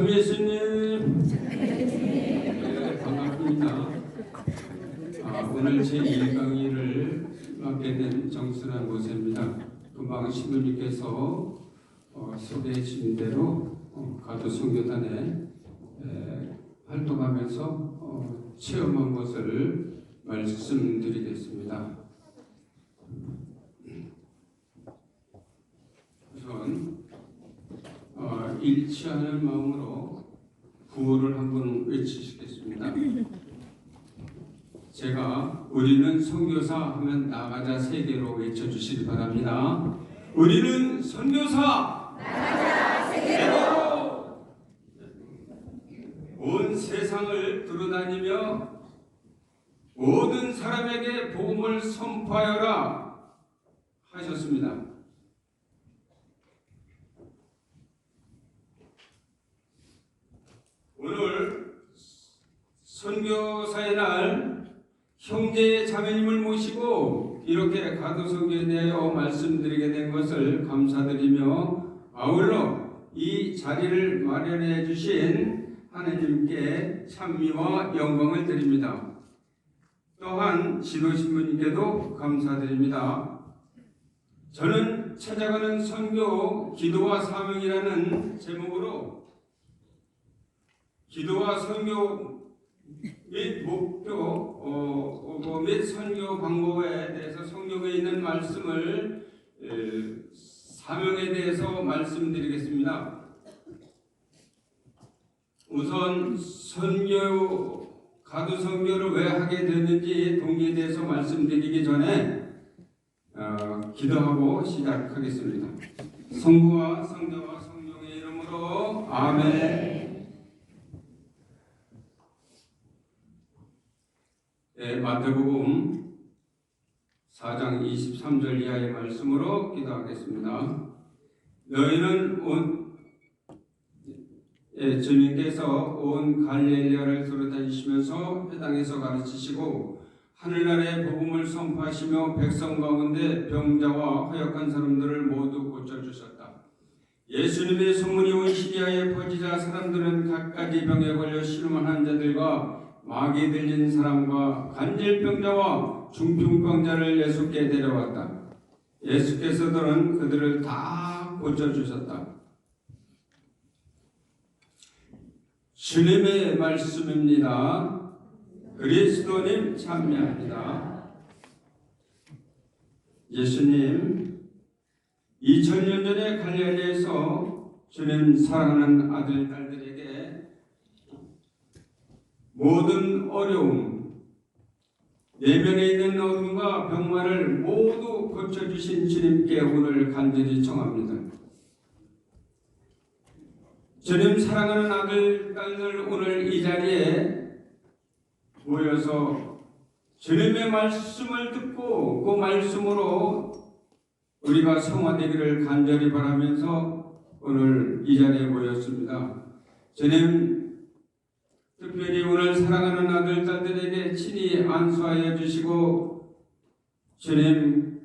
참 예수님. 네, 반갑습니다. 오늘 제 1강의를 맡게 된 정순환 모세입니다. 금방 신부님께서 소개해 주신 대로 가도 선교단에 활동하면서 체험한 것을 말씀드리겠습니다. 우선 일치하는 마음으로 구호를 한번 외치시겠습니다. 제가 우리는 선교사 하면 나가자 세 개로 외쳐주시기 바랍니다. 우리는 선교사 나가자 세 개로. 온 세상을 두루다니며 모든 사람에게 복음을 선포하여라 하셨습니다. 오늘 선교사의 날 형제 자매님을 모시고 이렇게 가도선교에 대하여 말씀드리게 된 것을 감사드리며 아울러 이 자리를 마련해 주신 하나님께 찬미와 영광을 드립니다. 또한 지도신부님께도 감사드립니다. 저는 찾아가는 선교 기도와 사명이라는 제목으로 기도와 선교 및 목표 및 선교 방법에 대해서 성경에 있는 말씀을 사명에 대해서 말씀드리겠습니다. 우선 가도 선교를 왜 하게 됐는지 동기에 대해서 말씀드리기 전에 기도하고 시작하겠습니다. 성부와 성자와 성령의 이름으로 아멘. 마태복음 4장 23절 이하의 말씀으로 기도하겠습니다. 너희는 주님께서 온 갈릴리아를 두루다니시면서 회당에서 가르치시고 하늘나라의 복음을 선포하시며 백성 가운데 병자와 허약한 사람들을 모두 고쳐주셨다. 예수님의 소문이 온 시리아에 퍼지자 사람들은 갖가지 병에 걸려 신음한 환자들과 마귀 들린 사람과 간질병자와 중풍병자를 예수께 데려왔다. 예수께서는 그들을 다 고쳐주셨다. 주님의 말씀입니다. 그리스도님 참여합니다. 예수님 2000년 전에 갈릴리에서 주님 사랑하는 아들 딸들에게 모든 어려움, 내면에 있는 어둠과 병마를 모두 고쳐주신 주님께 오늘 간절히 청합니다. 주님 사랑하는 아들, 딸들 오늘 이 자리에 모여서 주님의 말씀을 듣고 그 말씀으로 우리가 성화되기를 간절히 바라면서 오늘 이 자리에 모였습니다. 주님 특별히 오늘 사랑하는 아들, 딸들에게 친히 안수하여 주시고 주님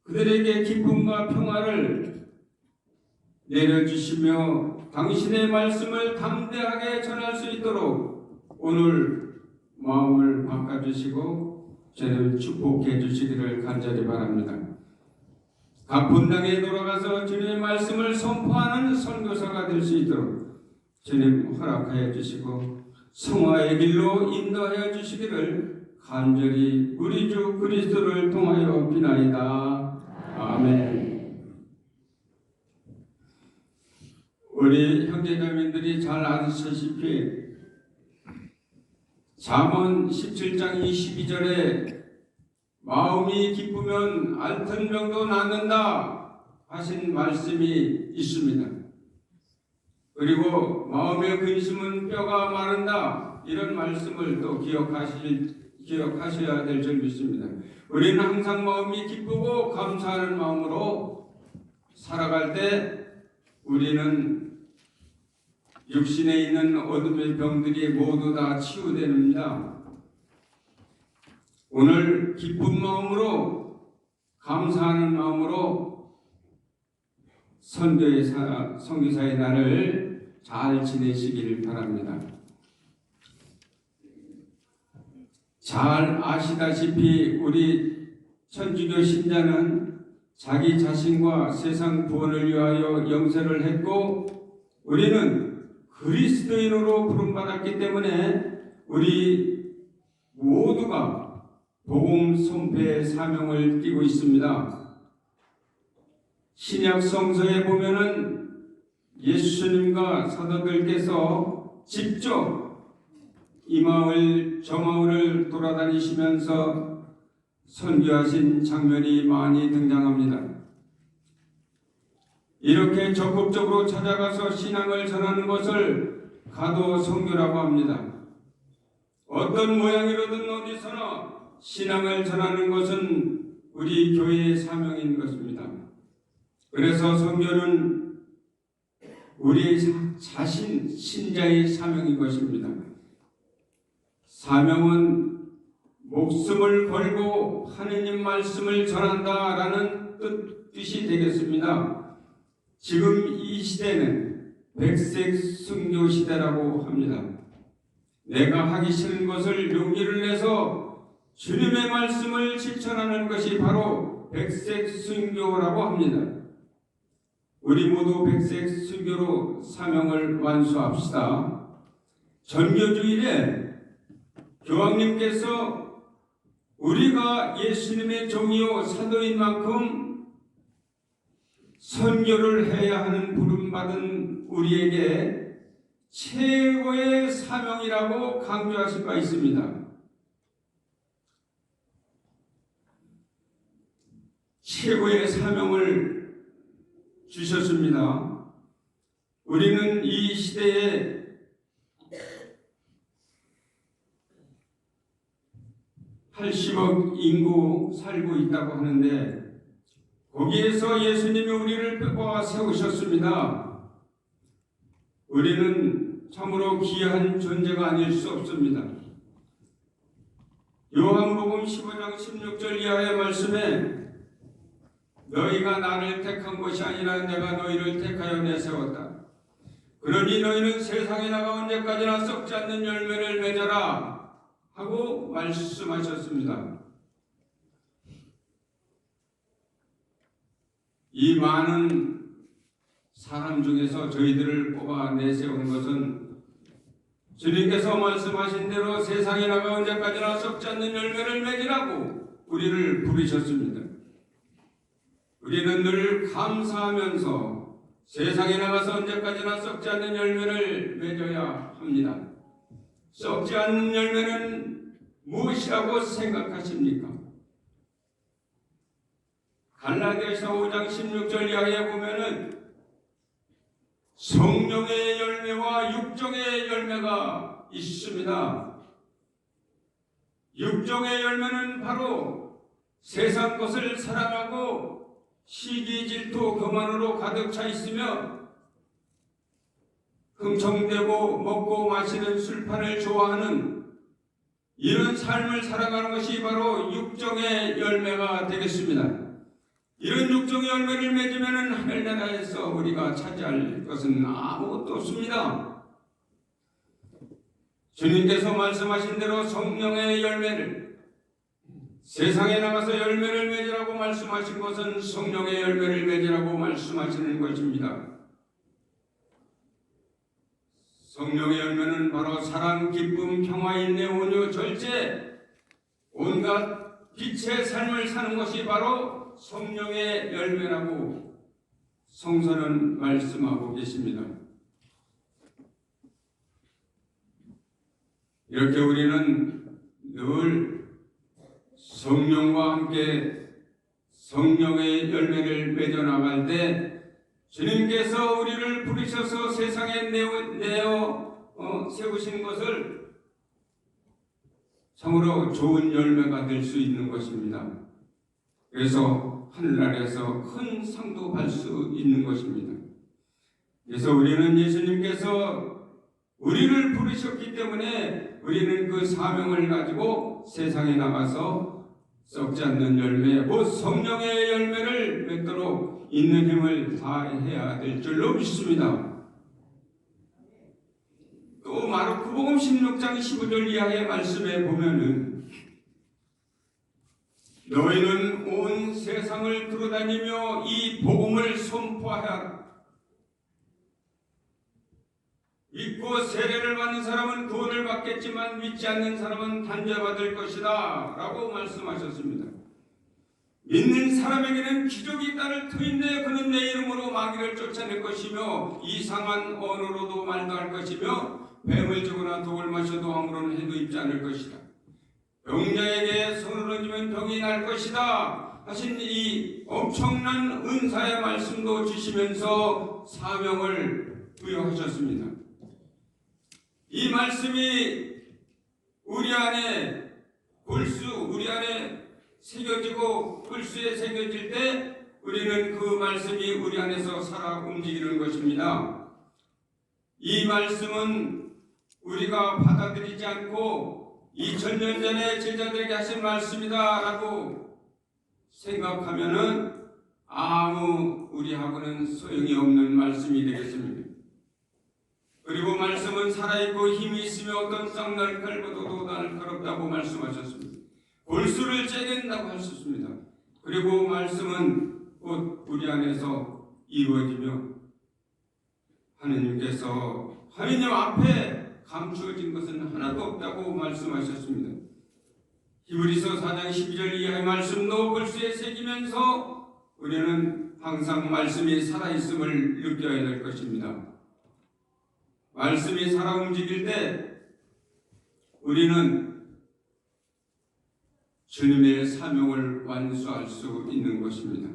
그들에게 기쁨과 평화를 내려주시며 당신의 말씀을 담대하게 전할 수 있도록 오늘 마음을 바꿔주시고 주님 축복해 주시기를 간절히 바랍니다. 각 분당에 돌아가서 주님의 말씀을 선포하는 선교사가 될 수 있도록 주님 허락하여 주시고 성화의 길로 인도하여 주시기를 간절히 우리 주 그리스도를 통하여 비나이다. 아멘. 우리 형제자매들이 잘 아시다시피 잠언 17장 22절에 마음이 기쁘면 앓던 병도 낫는다 하신 말씀이 있습니다. 그리고 마음의 근심은 뼈가 마른다 이런 말씀을 또 기억하셔야 될 줄 믿습니다. 우리는 항상 마음이 기쁘고 감사하는 마음으로 살아갈 때 우리는 육신에 있는 어둠의 병들이 모두 다 치유됩니다. 오늘 기쁜 마음으로 감사하는 마음으로 선교사의 날을 잘 지내시길 바랍니다. 잘 아시다시피 우리 천주교 신자는 자기 자신과 세상 구원을 위하여 영세를 했고, 우리는 그리스도인으로 부름받았기 때문에 우리 모두가 복음 선포의 사명을 띠고 있습니다. 신약 성서에 보면은 예수님과 사도들께서 직접 이 마을 저 마을을 돌아다니시면서 선교하신 장면이 많이 등장합니다. 이렇게 적극적으로 찾아가서 신앙을 전하는 것을 가도 선교라고 합니다. 어떤 모양이로든 어디서나 신앙을 전하는 것은 우리 교회의 사명인 것입니다. 그래서 선교는 우리 자신 신자의 사명인 것입니다. 사명은 목숨을 걸고 하느님 말씀을 전한다라는 뜻이 되겠습니다. 지금 이 시대는 백색 순교 시대라고 합니다. 내가 하기 싫은 것을 용기를 내서 주님의 말씀을 실천하는 것이 바로 백색 순교라고 합니다. 우리 모두 백색 순교로 사명을 완수합시다. 전교주일에 교황님께서 우리가 예수님의 종이요 사도인 만큼 선교를 해야 하는 부름받은 우리에게 최고의 사명이라고 강조하신 바 있습니다. 최고의 사명을 주셨습니다. 우리는 이 시대에 80억 인구 살고 있다고 하는데, 거기에서 예수님이 우리를 뽑아 세우셨습니다. 우리는 참으로 귀한 존재가 아닐 수 없습니다. 요한복음 15장 16절 이하의 말씀에 너희가 나를 택한 것이 아니라 내가 너희를 택하여 내세웠다. 그러니 너희는 세상에 나가 언제까지나 썩지 않는 열매를 맺어라 하고 말씀하셨습니다. 이 많은 사람 중에서 저희들을 뽑아 내세운 것은 주님께서 말씀하신 대로 세상에 나가 언제까지나 썩지 않는 열매를 맺으라고 우리를 부르셨습니다. 우리는 늘 감사하면서 세상에 나가서 언제까지나 썩지 않는 열매를 맺어야 합니다. 썩지 않는 열매는 무엇이라고 생각하십니까? 갈라디아서 5장 16절 이하에 보면은 성령의 열매와 육정의 열매가 있습니다. 육정의 열매는 바로 세상 것을 사랑하고 시기, 질투, 교만으로 가득 차 있으며 흥청대고 먹고 마시는 술판을 좋아하는 이런 삶을 살아가는 것이 바로 육정의 열매가 되겠습니다. 이런 육정의 열매를 맺으면 하늘나라에서 우리가 차지할 것은 아무것도 없습니다. 주님께서 말씀하신 대로 성령의 열매를, 세상에 나가서 열매를 맺으라고 말씀하신 것은 성령의 열매를 맺으라고 말씀하시는 것입니다. 성령의 열매는 바로 사랑, 기쁨, 평화, 인내, 온유, 절제, 온갖 빛의 삶을 사는 것이 바로 성령의 열매라고 성서는 말씀하고 계십니다. 이렇게 우리는 늘 성령과 함께 성령의 열매를 맺어 나갈 때 주님께서 우리를 부르셔서 세상에 내어 세우신 것을 참으로 좋은 열매가 될 수 있는 것입니다. 그래서 하늘나라에서 큰 상도 받을 수 있는 것입니다. 그래서 우리는 예수님께서 우리를 부르셨기 때문에 우리는 그 사명을 가지고 세상에 나가서 썩지 않는 열매, 곧 성령의 열매를 맺도록 있는 힘을 다해야 될 줄로 믿습니다. 16장 15절 이하의 말씀에 보면은 너희는 온 세상을 돌아다니며 이 복음을 선포하라. 믿고 세례를 받는 사람은 구원을 받겠지만 믿지 않는 사람은 단죄받을 것이다 라고 말씀하셨습니다. 믿는 사람에게는 기적이 있다를 터인데 그는 내 이름으로 마귀를 쫓아낼 것이며 이상한 언어로도 말도 할 것이며 뱀을 쥐거나 독을 마셔도 아무런 해도 입지 않을 것이다. 병자에게 손을 얹으면 병이 날 것이다 하신 이 엄청난 은사의 말씀도 주시면서 사명을 부여하셨습니다. 이 말씀이 우리 안에 우리 안에 새겨지고 골수에 새겨질 때 우리는 그 말씀이 우리 안에서 살아 움직이는 것입니다. 이 말씀은 우리가 받아들이지 않고 2000년 전에 제자들에게 하신 말씀이다 라고 생각하면은 아무 우리하고는 소용이 없는 말씀이 되겠습니다. 그리고 말씀은 살아있고 힘이 있으며 어떤 쌍날 칼보다도 날카롭다고 말씀하셨습니다. 골수를 째낸다고 하셨습니다. 그리고 말씀은 곧 우리 안에서 이루어지며 하느님 앞에 감추어진 것은 하나도 없다고 말씀하셨습니다. 히브리서 4장 12절 이하의 말씀도 골수에 새기면서 우리는 항상 말씀이 살아있음을 느껴야 될 것입니다. 말씀이 살아 움직일 때 우리는 주님의 사명을 완수할 수 있는 것입니다.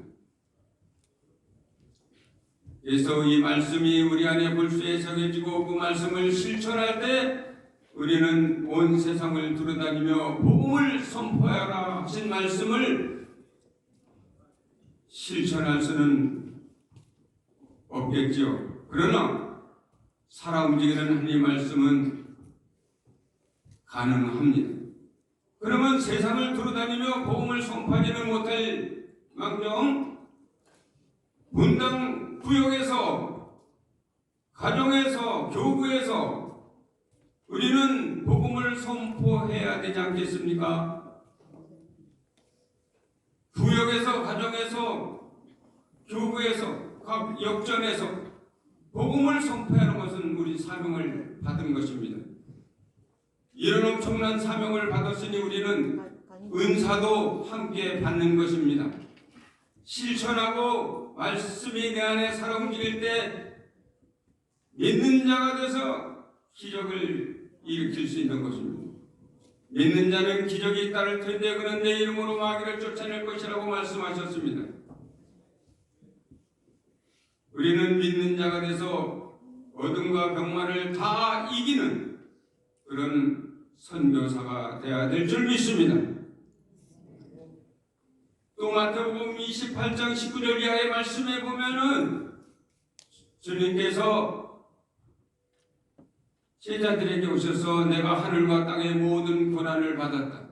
그래서 이 말씀이 우리 안에 골수에 새겨지고 그 말씀을 실천할 때 우리는 온 세상을 돌아다니며 복음을 선포하라 하신 말씀을 실천할 수는 없겠지요. 그러나 살아 움직이는 하나님의 말씀은 가능합니다. 그러면 세상을 돌아다니며 복음을 선포하지는 못할 망정 분당 구역에서 가정에서 교구에서 우리는 복음을 선포해야 되지 않겠습니까? 구역에서 가정에서 교구에서 각 역전에서 복음을 선포하는 것은 우리 사명을 받은 것입니다. 이런 엄청난 사명을 받았으니 우리는 은사도 함께 받는 것입니다. 실천하고 말씀이 내 안에 살아 움직일 때 믿는 자가 돼서 기적을 일으킬 수 있는 것입니다. 믿는 자는 기적이 있다를 텐데 그는 내 이름으로 마귀를 쫓아낼 것이라고 말씀하셨습니다. 우리는 믿는 자가 돼서 어둠과 병마를 다 이기는 그런 선교사가 되어야 될 줄 믿습니다. 또 마태복음 28장 19절 이하의 말씀에 보면은 주님께서 제자들에게 오셔서 내가 하늘과 땅의 모든 고난을 받았다.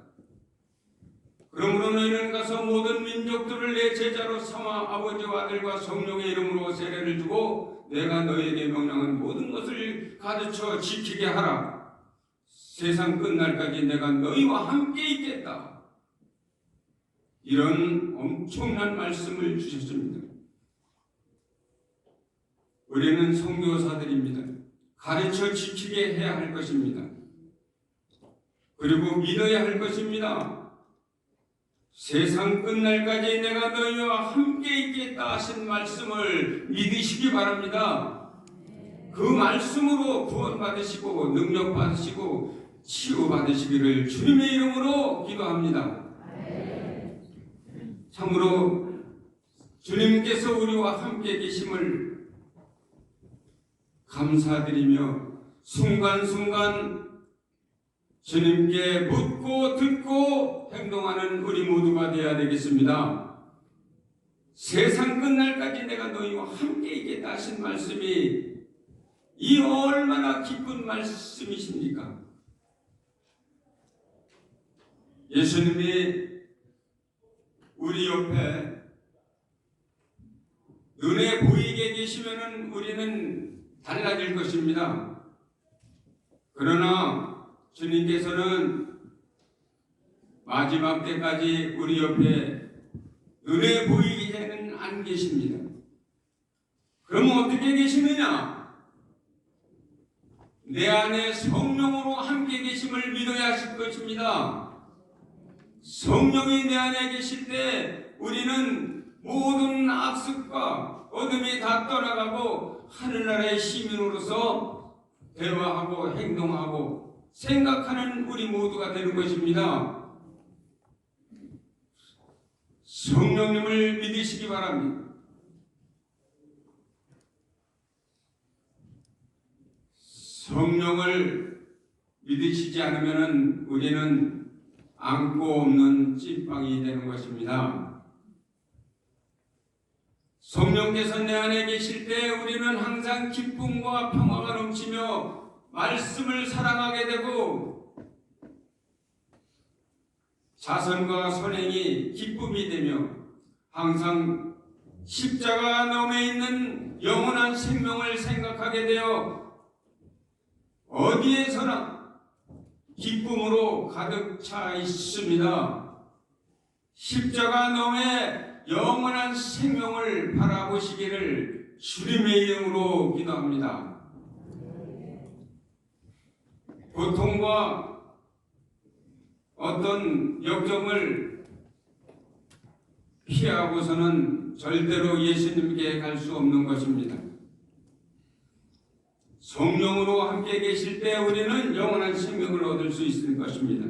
그러므로 너희는 가서 모든 민족들을 내 제자로 삼아 아버지와 아들과 성령의 이름으로 세례를 주고 내가 너희에게 명령한 모든 것을 가르쳐 지키게 하라. 세상 끝날까지 내가 너희와 함께 있겠다. 이런 엄청난 말씀을 주셨습니다. 우리는 선교사들입니다. 가르쳐 지키게 해야 할 것입니다. 그리고 믿어야 할 것입니다. 세상 끝날까지 내가 너희와 함께 있겠다 하신 말씀을 믿으시기 바랍니다. 그 말씀으로 구원받으시고 능력받으시고 치유받으시기를 주님의 이름으로 기도합니다. 참으로 주님께서 우리와 함께 계심을 감사드리며 순간순간 주님께 묻고 듣고 행동하는 우리 모두가 되어야 되겠습니다. 세상 끝날까지 내가 너희와 함께 있겠다 하신 말씀이 이 얼마나 기쁜 말씀이십니까? 예수님이 우리 옆에 눈에 보이게 계시면은 우리는 달라질 것입니다. 그러나 주님께서는 마지막 때까지 우리 옆에 눈에 보이기에는 안 계십니다. 그럼 어떻게 계시느냐? 내 안에 성령으로 함께 계심을 믿어야 하실 것입니다. 성령이 내 안에 계실 때 우리는 모든 악습과 어둠이 다 떠나가고 하늘나라의 시민으로서 대화하고 행동하고 생각하는 우리 모두가 되는 것입니다. 성령님을 믿으시기 바랍니다. 성령을 믿으시지 않으면 우리는 안고 없는 찐빵이 되는 것입니다. 성령께서 내 안에 계실 때 우리는 항상 기쁨과 평화가 넘치며 말씀을 사랑하게 되고 자선과 선행이 기쁨이 되며 항상 십자가 너머에 있는 영원한 생명을 생각하게 되어 어디에서나 기쁨으로 가득 차 있습니다. 십자가 너머에 영원한 생명을 바라보시기를 주님의 이름으로 기도합니다. 고통과 어떤 역경을 피하고서는 절대로 예수님께 갈 수 없는 것입니다. 성령으로 함께 계실 때 우리는 영원한 생명을 얻을 수 있을 것입니다.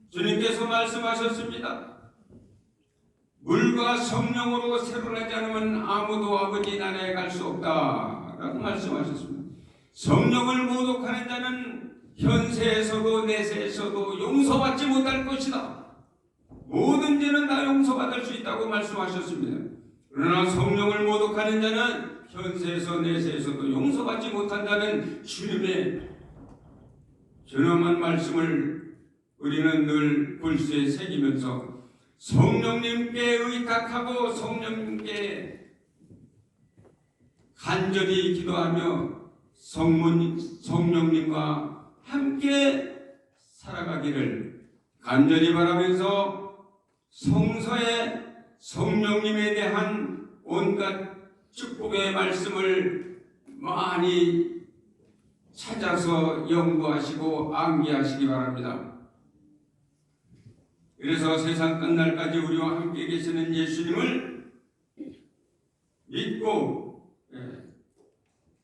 주님께서 말씀하셨습니다. 물과 성령으로 새로 나지 않으면 아무도 아버지 나라에 갈 수 없다 라고 말씀하셨습니다. 성령을 모독하는 자는 현세에서도 내세에서도 용서받지 못할 것이다. 모든 죄는 다 용서받을 수 있다고 말씀하셨습니다. 그러나 성령을 모독하는 자는 현세에서 내세에서도 용서받지 못한다는 주님의 존엄한 말씀을 우리는 늘 골수에 새기면서 성령님께 의탁하고 성령님께 간절히 기도하며 성령님과 함께 살아가기를 간절히 바라면서 성서에 성령님에 대한 온갖 축복의 말씀을 많이 찾아서 연구하시고 암기하시기 바랍니다. 그래서 세상 끝날까지 우리와 함께 계시는 예수님을 믿고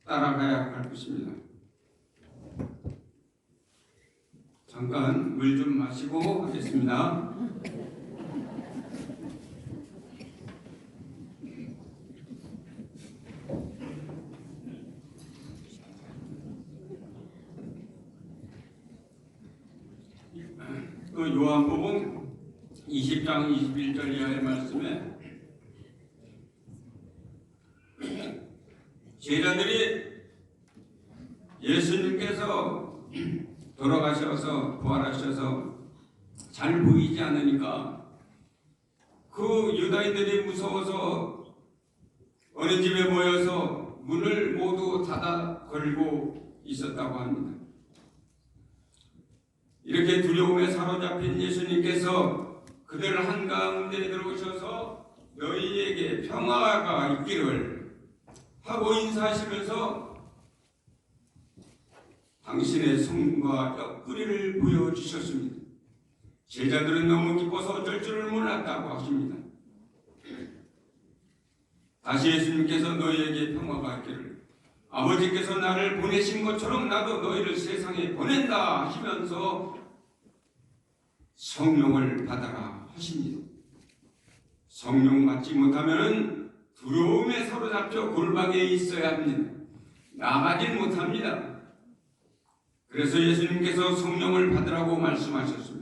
따라가야 할 것입니다. 잠깐 물 좀 마시고 하겠습니다. 또 요한복음 20장 21절 이하의 말씀에 제자들이 예수님께서 돌아가셔서 부활하셔서 잘 보이지 않으니까 그 유다인들이 무서워서 어느 집에 모여서 문을 모두 닫아 걸고 있었다고 합니다. 이렇게 두려움에 사로잡힌 예수님께서 그들 한가운데 들어오셔서 너희에게 평화가 있기를 하고 인사하시면서 당신의 손과 옆구리를 보여주셨습니다. 제자들은 너무 기뻐서 어쩔 줄을 몰랐다고 하십니다. 다시 예수님께서 너희에게 평화가 있기를 아버지께서 나를 보내신 것처럼 나도 너희를 세상에 보낸다 하시면서 성령을 받아라 하십니다. 성령 받지 못하면 두려움에 사로잡혀 골방에 있어야 합니다. 나가질 못합니다. 그래서 예수님께서 성령을 받으라고 말씀하셨습니다.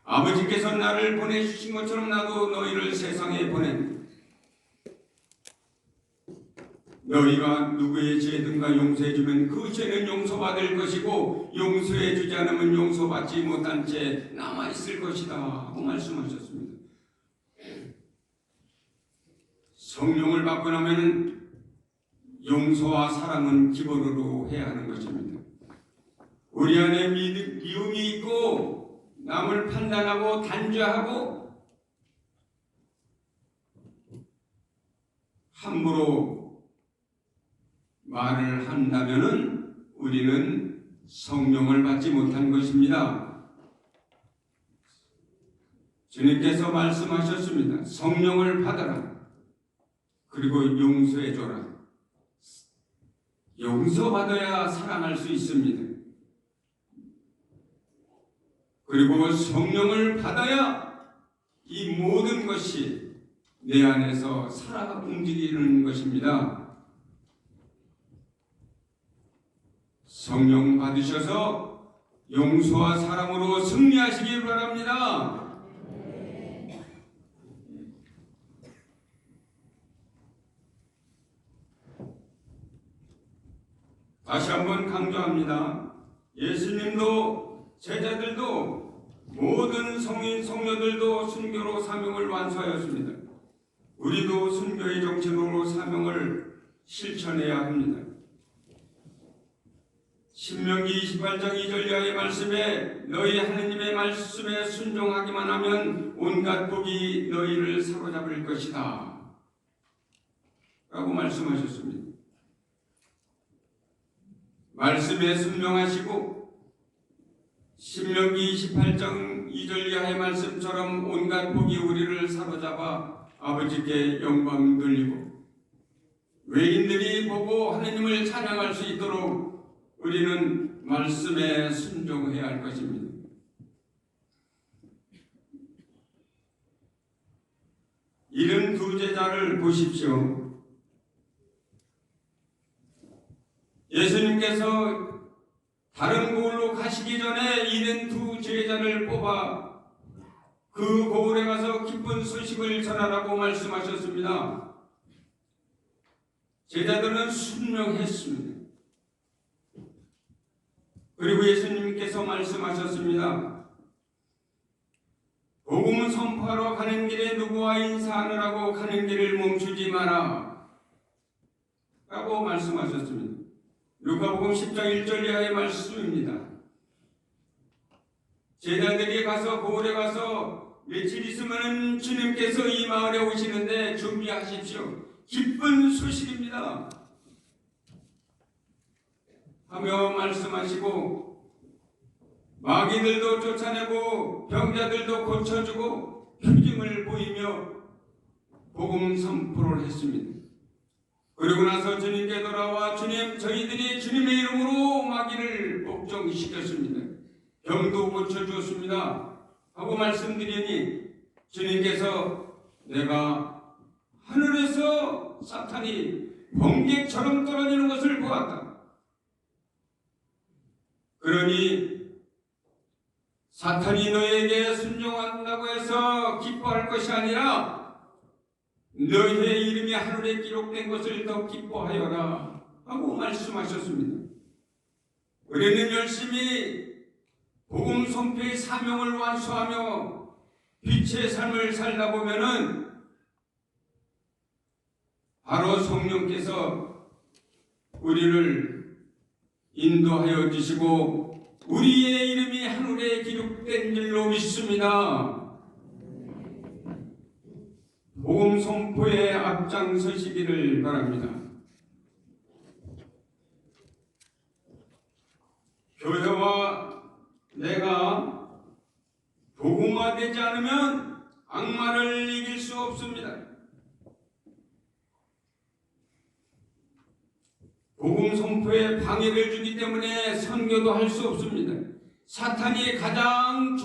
아버지께서 나를 보내주신 것처럼 나도 너희를 세상에 보낸다. 너희가 누구의 죄든가 용서해주면 그 죄는 용서받을 것이고 용서해주지 않으면 용서받지 못한 채 남아있을 것이다 하고 말씀하셨습니다. 성령을 받고 나면 용서와 사랑은 기본으로 해야 하는 것입니다. 우리 안에 미움이 있고 남을 판단하고 단죄하고 함부로 말을 한다면은 우리는 성령을 받지 못한 것입니다. 주님께서 말씀하셨습니다. 성령을 받아라. 그리고 용서해줘라. 용서받아야 사랑할 수 있습니다. 그리고 성령을 받아야 이 모든 것이 내 안에서 살아 움직이는 것입니다. 성령 받으셔서 용서와 사랑으로 승리하시기 바랍니다. 다시 한번 강조합니다. 예수님도 제자들도 모든 성인 성녀들도 순교로 사명을 완수하였습니다. 우리도 순교의 정신으로 사명을 실천해야 합니다. 신명기 28장 2절 이하의 말씀에 너희 하느님의 말씀에 순종하기만 하면 온갖 복이 너희를 사로잡을 것이다 라고 말씀하셨습니다. 말씀에 순종하시고 신명기 28장 2절 이하의 말씀처럼 온갖 복이 우리를 사로잡아 아버지께 영광 돌리고 외인들이 보고 하느님을 찬양할 수 있도록 우리는 말씀에 순종해야 할 것입니다. 이른 두 제자를 보십시오. 예수님께서 다른 고을로 가시기 전에 이른 두 제자를 뽑아 그 고을에 가서 기쁜 소식을 전하라고 말씀하셨습니다. 제자들은 순종했습니다. 그리고 예수님께서 말씀하셨습니다. 복음을 선포하러 가는 길에 누구와 인사하느라고 가는 길을 멈추지 마라 라고 말씀하셨습니다. 누가복음 10장 1절 이하의 말씀입니다. 제자들이 가서 고을에 가서 며칠 있으면 주님께서 이 마을에 오시는데 준비하십시오. 기쁜 소식입니다 하며 말씀하시고 마귀들도 쫓아내고 병자들도 고쳐주고 표징을 보이며 복음 선포를 했습니다. 그리고 나서 주님께 돌아와 주님, 저희들이 주님의 이름으로 마귀를 복종시켰습니다. 병도 고쳐주었습니다 하고 말씀드리니 주님께서 내가 하늘에서 사탄이 번개처럼 떨어지는 것을 보았다. 그러니 사탄이 너에게 순종한다고 해서 기뻐할 것이 아니라 너희의 이름이 하늘에 기록된 것을 더 기뻐하여라 하고 말씀하셨습니다. 우리는 열심히 복음 선포의 사명을 완수하며 빛의 삶을 살다 보면은 바로 성령께서 우리를 인도하여 주시고 우리의 이름이 하늘에 기록된 줄로 믿습니다. 복음 선포에 앞장서시기를 바랍니다. 교회와 내가 복음화되지 않으면 악마를 이길 수 없습니다. 복음 선포에 방해를 주기 때문에 선교도 할 수 없습니다. 사탄이 가장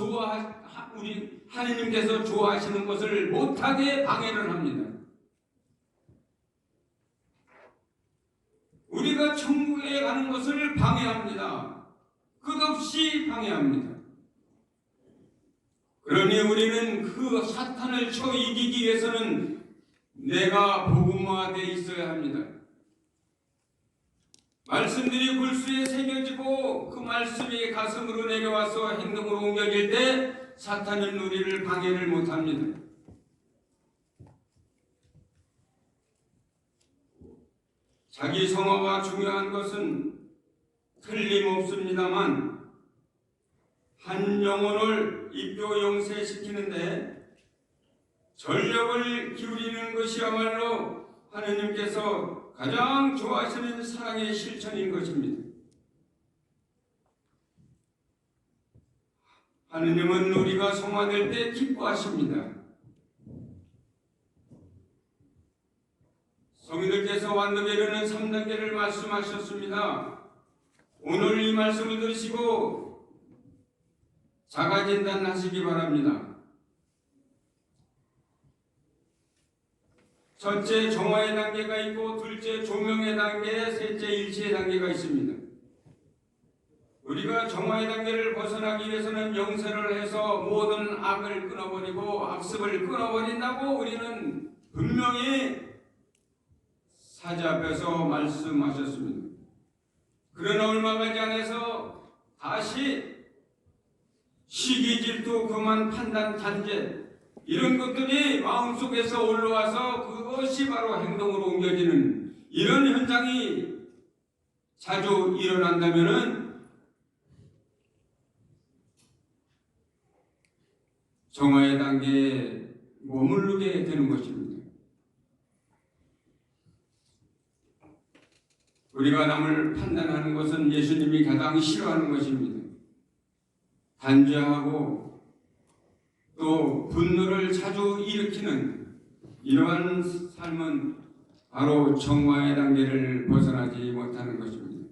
우리 하느님께서 좋아하시는 것을 못하게 방해를 합니다. 우리가 천국에 가는 것을 방해합니다. 끝없이 방해합니다. 그러니 우리는 그 사탄을 쳐 이기기 위해서는 내가 복음화되어 있어야 합니다. 말씀들이 골수에 새겨지고 그 말씀이 가슴으로 내려와서 행동으로 옮겨질 때 사탄은 우리를 방해를 못합니다. 자기 성화가 중요한 것은 틀림없습니다만 한 영혼을 입교 영세시키는데 전력을 기울이는 것이야말로 하느님께서 가장 좋아하시는 사랑의 실천인 것입니다. 하느님은 우리가 성화될 때 기뻐하십니다. 성인들께서 완도계르는 3단계를 말씀하셨습니다. 오늘 이 말씀을 들으시고 자가진단 하시기 바랍니다. 첫째, 정화의 단계가 있고, 둘째, 조명의 단계, 셋째, 일치의 단계가 있습니다. 우리가 정화의 단계를 벗어나기 위해서는 영세를 해서 모든 악을 끊어버리고 악습을 끊어버린다고 우리는 분명히 사자 앞에서 말씀하셨습니다. 그러나 얼마 가지 않아서 다시 시기, 질투, 교만, 판단, 단죄 이런 것들이 마음속에서 올라와서 그것이 바로 행동으로 옮겨지는 이런 현상이 자주 일어난다면은 정화의 단계에 머무르게 되는 것입니다. 우리가 남을 판단하는 것은 예수님이 가장 싫어하는 것입니다. 단죄하고 또 분노를 자주 일으키는 이러한 삶은 바로 정화의 단계를 벗어나지 못하는 것입니다.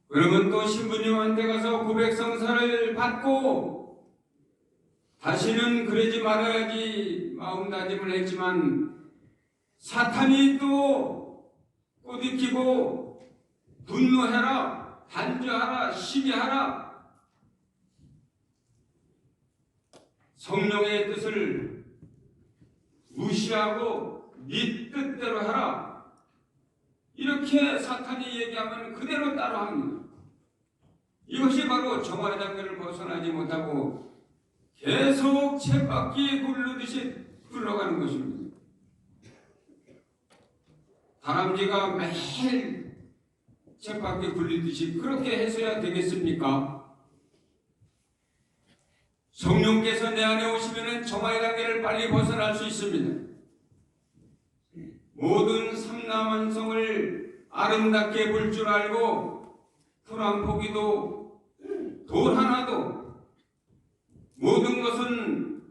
그러면 또 신부님한테 가서 고백성사를 받고 다시는 그러지 말아야지 마음다짐을 했지만 사탄이 또 꼬드키고 분노해라, 단죄하라, 시기하라, 성령의 뜻을 무시하고 네 뜻대로 하라, 이렇게 사탄이 얘기하면 그대로 따라합니다. 이것이 바로 정화의 단계를 벗어나지 못하고 계속 쳇바퀴 굴르듯이 굴러가는 것입니다. 다람쥐가 매일 쳇바퀴 굴리듯이 그렇게 해서야 되겠습니까? 성령께서 내 안에 오시면 정화의 단계를 빨리 벗어날 수 있습니다. 모든 삼라만성을 아름답게 볼 줄 알고 풀 한 포기도 돌 하나도 모든 것은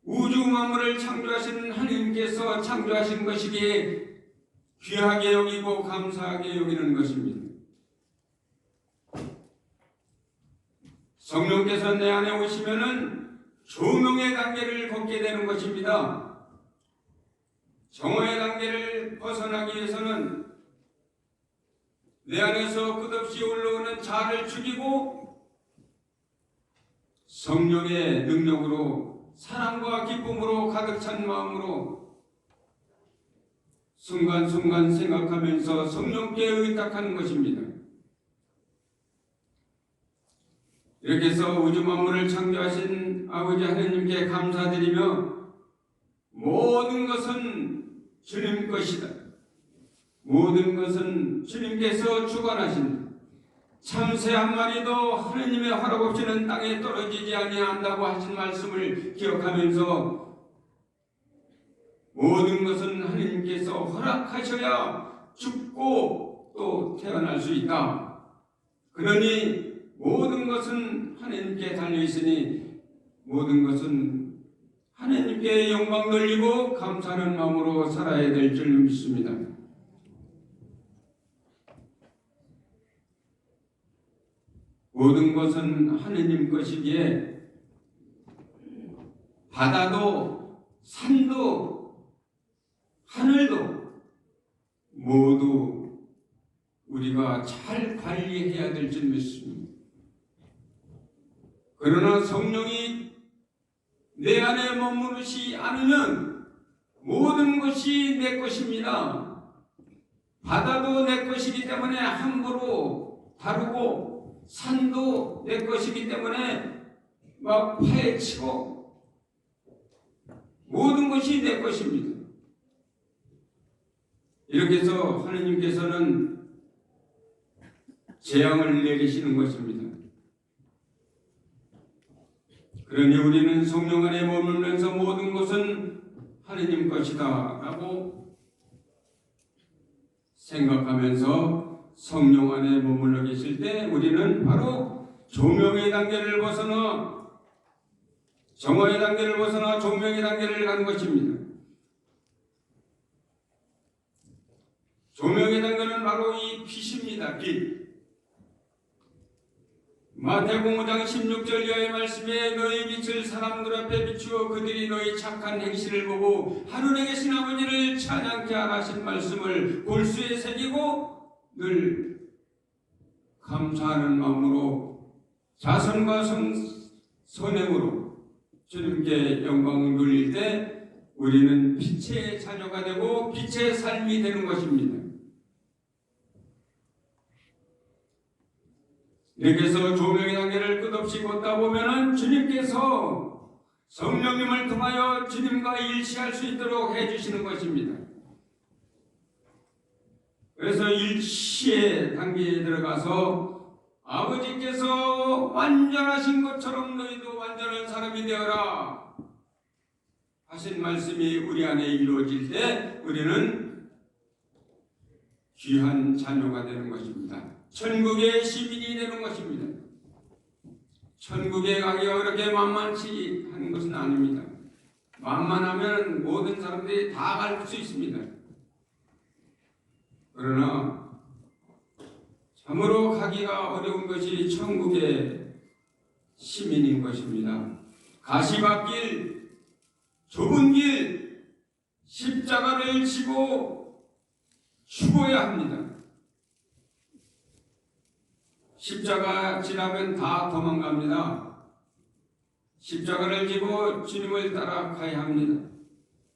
우주 만물을 창조하시는 하나님께서 창조하신 것이기에 귀하게 여기고 감사하게 여기는 것입니다. 성령께서 내 안에 오시면은 조명의 단계를 걷게 되는 것입니다. 정화의 단계를 벗어나기 위해서는 내 안에서 끝없이 올라오는 자아를 죽이고 성령의 능력으로 사랑과 기쁨으로 가득 찬 마음으로 순간순간 생각하면서 성령께 의탁하는 것입니다. 이렇게 해서 우주 만물을 창조하신 아버지 하나님께 감사드리며 모든 것은 주님 것이다. 모든 것은 주님께서 주관하신다. 참새 한 마리도 하느님의 허락 없이는 땅에 떨어지지 아니한다고 하신 말씀을 기억하면서 모든 것은 하느님께서 허락하셔야 죽고 또 태어날 수 있다. 그러니 모든 것은 하느님께 달려있으니 모든 것은 하느님께 영광 돌리고 감사하는 마음으로 살아야 될 줄 믿습니다. 모든 것은 하느님 것이기에 바다도 산도 하늘도 모두 우리가 잘 관리해야 될 줄 믿습니다. 그러나 성령이 내 안에 머무르지 않으면 모든 것이 내 것입니다. 바다도 내 것이기 때문에 함부로 다루고 산도 내 것이기 때문에 막 파헤치고 모든 것이 내 것입니다. 이렇게 해서 하느님께서는 재앙을 내리시는 것입니다. 그러니 우리는 성령 안에 머물면서 모든 것은 하느님 것이다 라고 생각하면서 성령 안에 머물러 계실 때 우리는 바로 조명의 단계를 벗어나 정화의 단계를 벗어나 조명의 단계를 가는 것입니다. 조명의 단계는 바로 이 빛입니다. 빛. 마태복음 5장 16절 이하의 말씀에 너희 빛을 사람들 앞에 비추어 그들이 너희 착한 행실을 보고 하늘에 계신 아버지를 찬양케 하라 하신 말씀을 골수에 새기고 늘 감사하는 마음으로 자선과 선행으로 주님께 영광을 돌릴 때 우리는 빛의 자녀가 되고 빛의 삶이 되는 것입니다. 이렇게 해서 조명의 단계를 끝없이 걷다 보면은 주님께서 성령님을 통하여 주님과 일치할 수 있도록 해주시는 것입니다. 그래서 일치의 단계에 들어가서 아버지께서 완전하신 것처럼 너희도 완전한 사람이 되어라 하신 말씀이 우리 안에 이루어질 때 우리는 귀한 자녀가 되는 것입니다. 천국의 시민이 되는 것입니다. 천국에 가기가 그렇게 만만치 하는 것은 아닙니다. 만만하면 모든 사람들이 다 갈 수 있습니다. 그러나 참으로 가기가 어려운 것이 천국의 시민인 것입니다. 가시밭길, 좁은 길, 십자가를 지고 죽어야 합니다. 십자가 지나면 다 도망갑니다. 십자가를 지고 주님을 따라가야 합니다.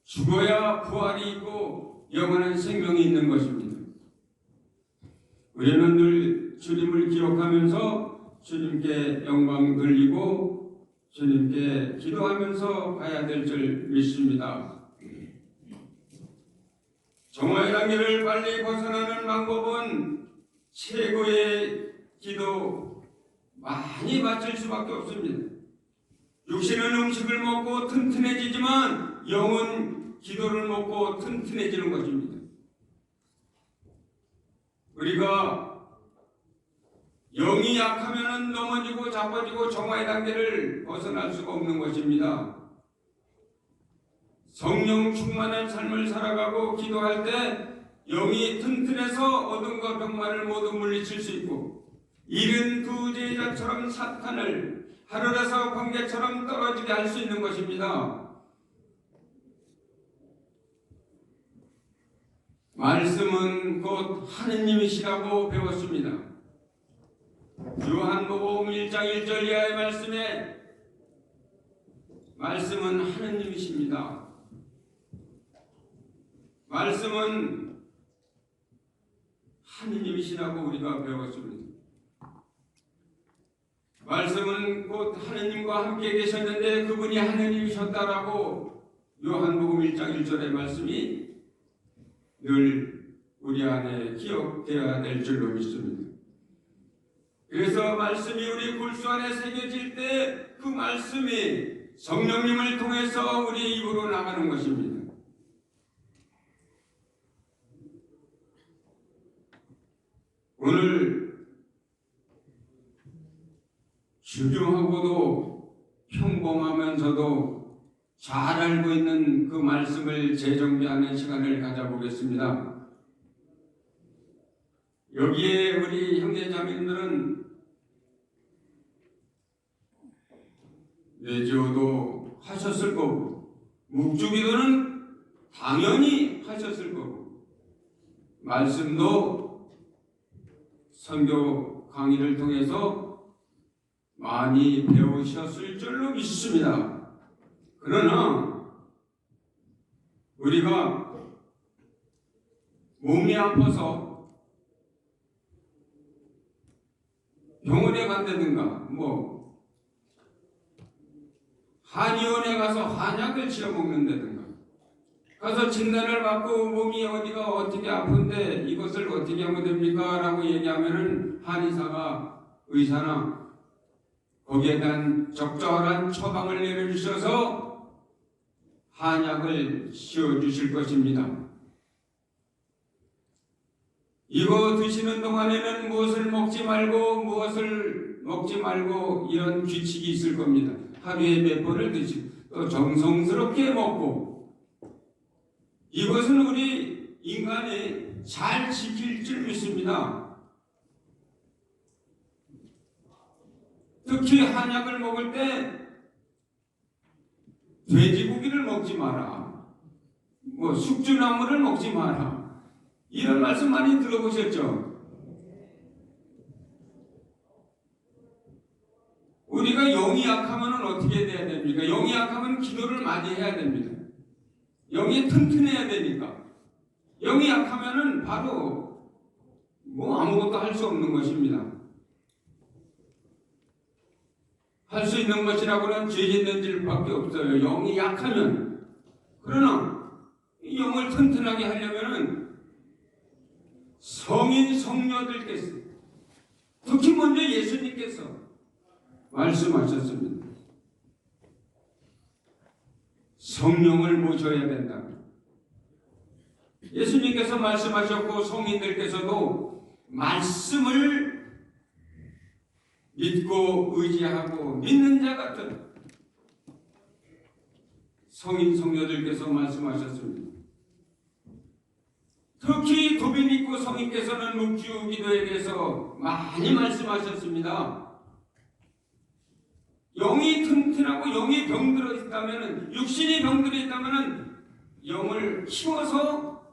죽어야 부활이 있고 영원한 생명이 있는 것입니다. 우리는 늘 주님을 기억하면서 주님께 영광 돌리고 주님께 기도하면서 가야 될 줄 믿습니다. 정화의 단계를 빨리 벗어나는 방법은 최고의 기도 많이 바칠 수밖에 없습니다. 육신은 음식을 먹고 튼튼해지지만 영은 기도를 먹고 튼튼해지는 것입니다. 우리가 영이 약하면 넘어지고 자빠지고 정화의 단계를 벗어날 수가 없는 것입니다. 성령 충만한 삶을 살아가고 기도할 때 영이 튼튼해서 어둠과 병마를 모두 물리칠 수 있고 이른 두 제자처럼 사탄을 하늘에서 번개처럼 떨어지게 할 수 있는 것입니다. 말씀은 곧 하느님이시라고 배웠습니다. 요한복음 1장 1절 이하의 말씀에 말씀은 하느님이십니다. 말씀은 하느님이시라고 우리가 배웠습니다. 말씀은 곧 하느님과 함께 계셨는데 그분이 하느님이셨다라고 요한복음 1장 1절의 말씀이 늘 우리 안에 기억되어야 될 줄로 믿습니다. 그래서 말씀이 우리 골수 안에 새겨질 때 그 말씀이 성령님을 통해서 우리 입으로 나가는 것입니다. 오늘 중요하고도 평범하면서도 잘 알고 있는 그 말씀을 재정비하는 시간을 가져보겠습니다. 여기에 우리 형제자매님들은 외지어도 하셨을 거고 묵주기도는 당연히 하셨을 거고 말씀도 선교 강의를 통해서 많이 배우셨을 줄로 믿습니다. 그러나 우리가 몸이 아파서 병원에 간다든가 한의원에 가서 한약을 지어 먹는다든가 가서 진단을 받고 몸이 어디가 어떻게 아픈데 이것을 어떻게 하면 됩니까? 라고 얘기하면은 한의사가 의사나 거기에 대한 적절한 처방을 내려주셔서 한약을 씌워주실 것입니다. 이거 드시는 동안에는 무엇을 먹지 말고 무엇을 먹지 말고 이런 규칙이 있을 겁니다. 하루에 몇 번을 드시고 또 정성스럽게 먹고, 이것은 우리 인간이 잘 지킬 줄 믿습니다. 특히 한약을 먹을 때 돼지고기를 먹지 마라, 숙주나물을 먹지 마라, 이런 말씀 많이 들어보셨죠? 우리가 영이 약하면 어떻게 돼야 됩니까? 영이 약하면 기도를 많이 해야 됩니다. 영이 튼튼해야 되니까. 영이 약하면 바로 아무것도 할 수 없는 것입니다. 할 수 있는 것이라고는 죄 짓는 일밖에 없어요. 영이 약하면. 그러나 이 영을 튼튼하게 하려면 성인 성녀들께서, 특히 먼저 예수님께서 말씀하셨습니다. 성령을 모셔야 된다. 예수님께서 말씀하셨고 성인들께서도 말씀을 믿고 의지하고 믿는 자 같은 성인 성녀들께서 말씀하셨습니다. 특히 도비니코 성인께서는 묵주 기도에 대해서 많이 말씀하셨습니다. 영이 튼튼하고 영이 병들어 있다면, 육신이 병들어 있다면 영을 키워서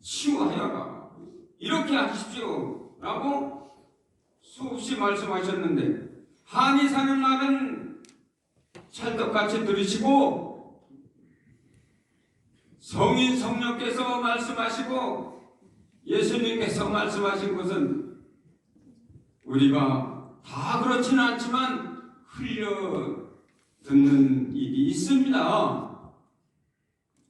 치유하여라, 이렇게 하십시오 라고 수없이 말씀하셨는데, 한의사는 말은 찰떡같이 들으시고 성인 성령께서 말씀하시고 예수님께서 말씀하신 것은 우리가 다 그렇지는 않지만 흘려 듣는 일이 있습니다.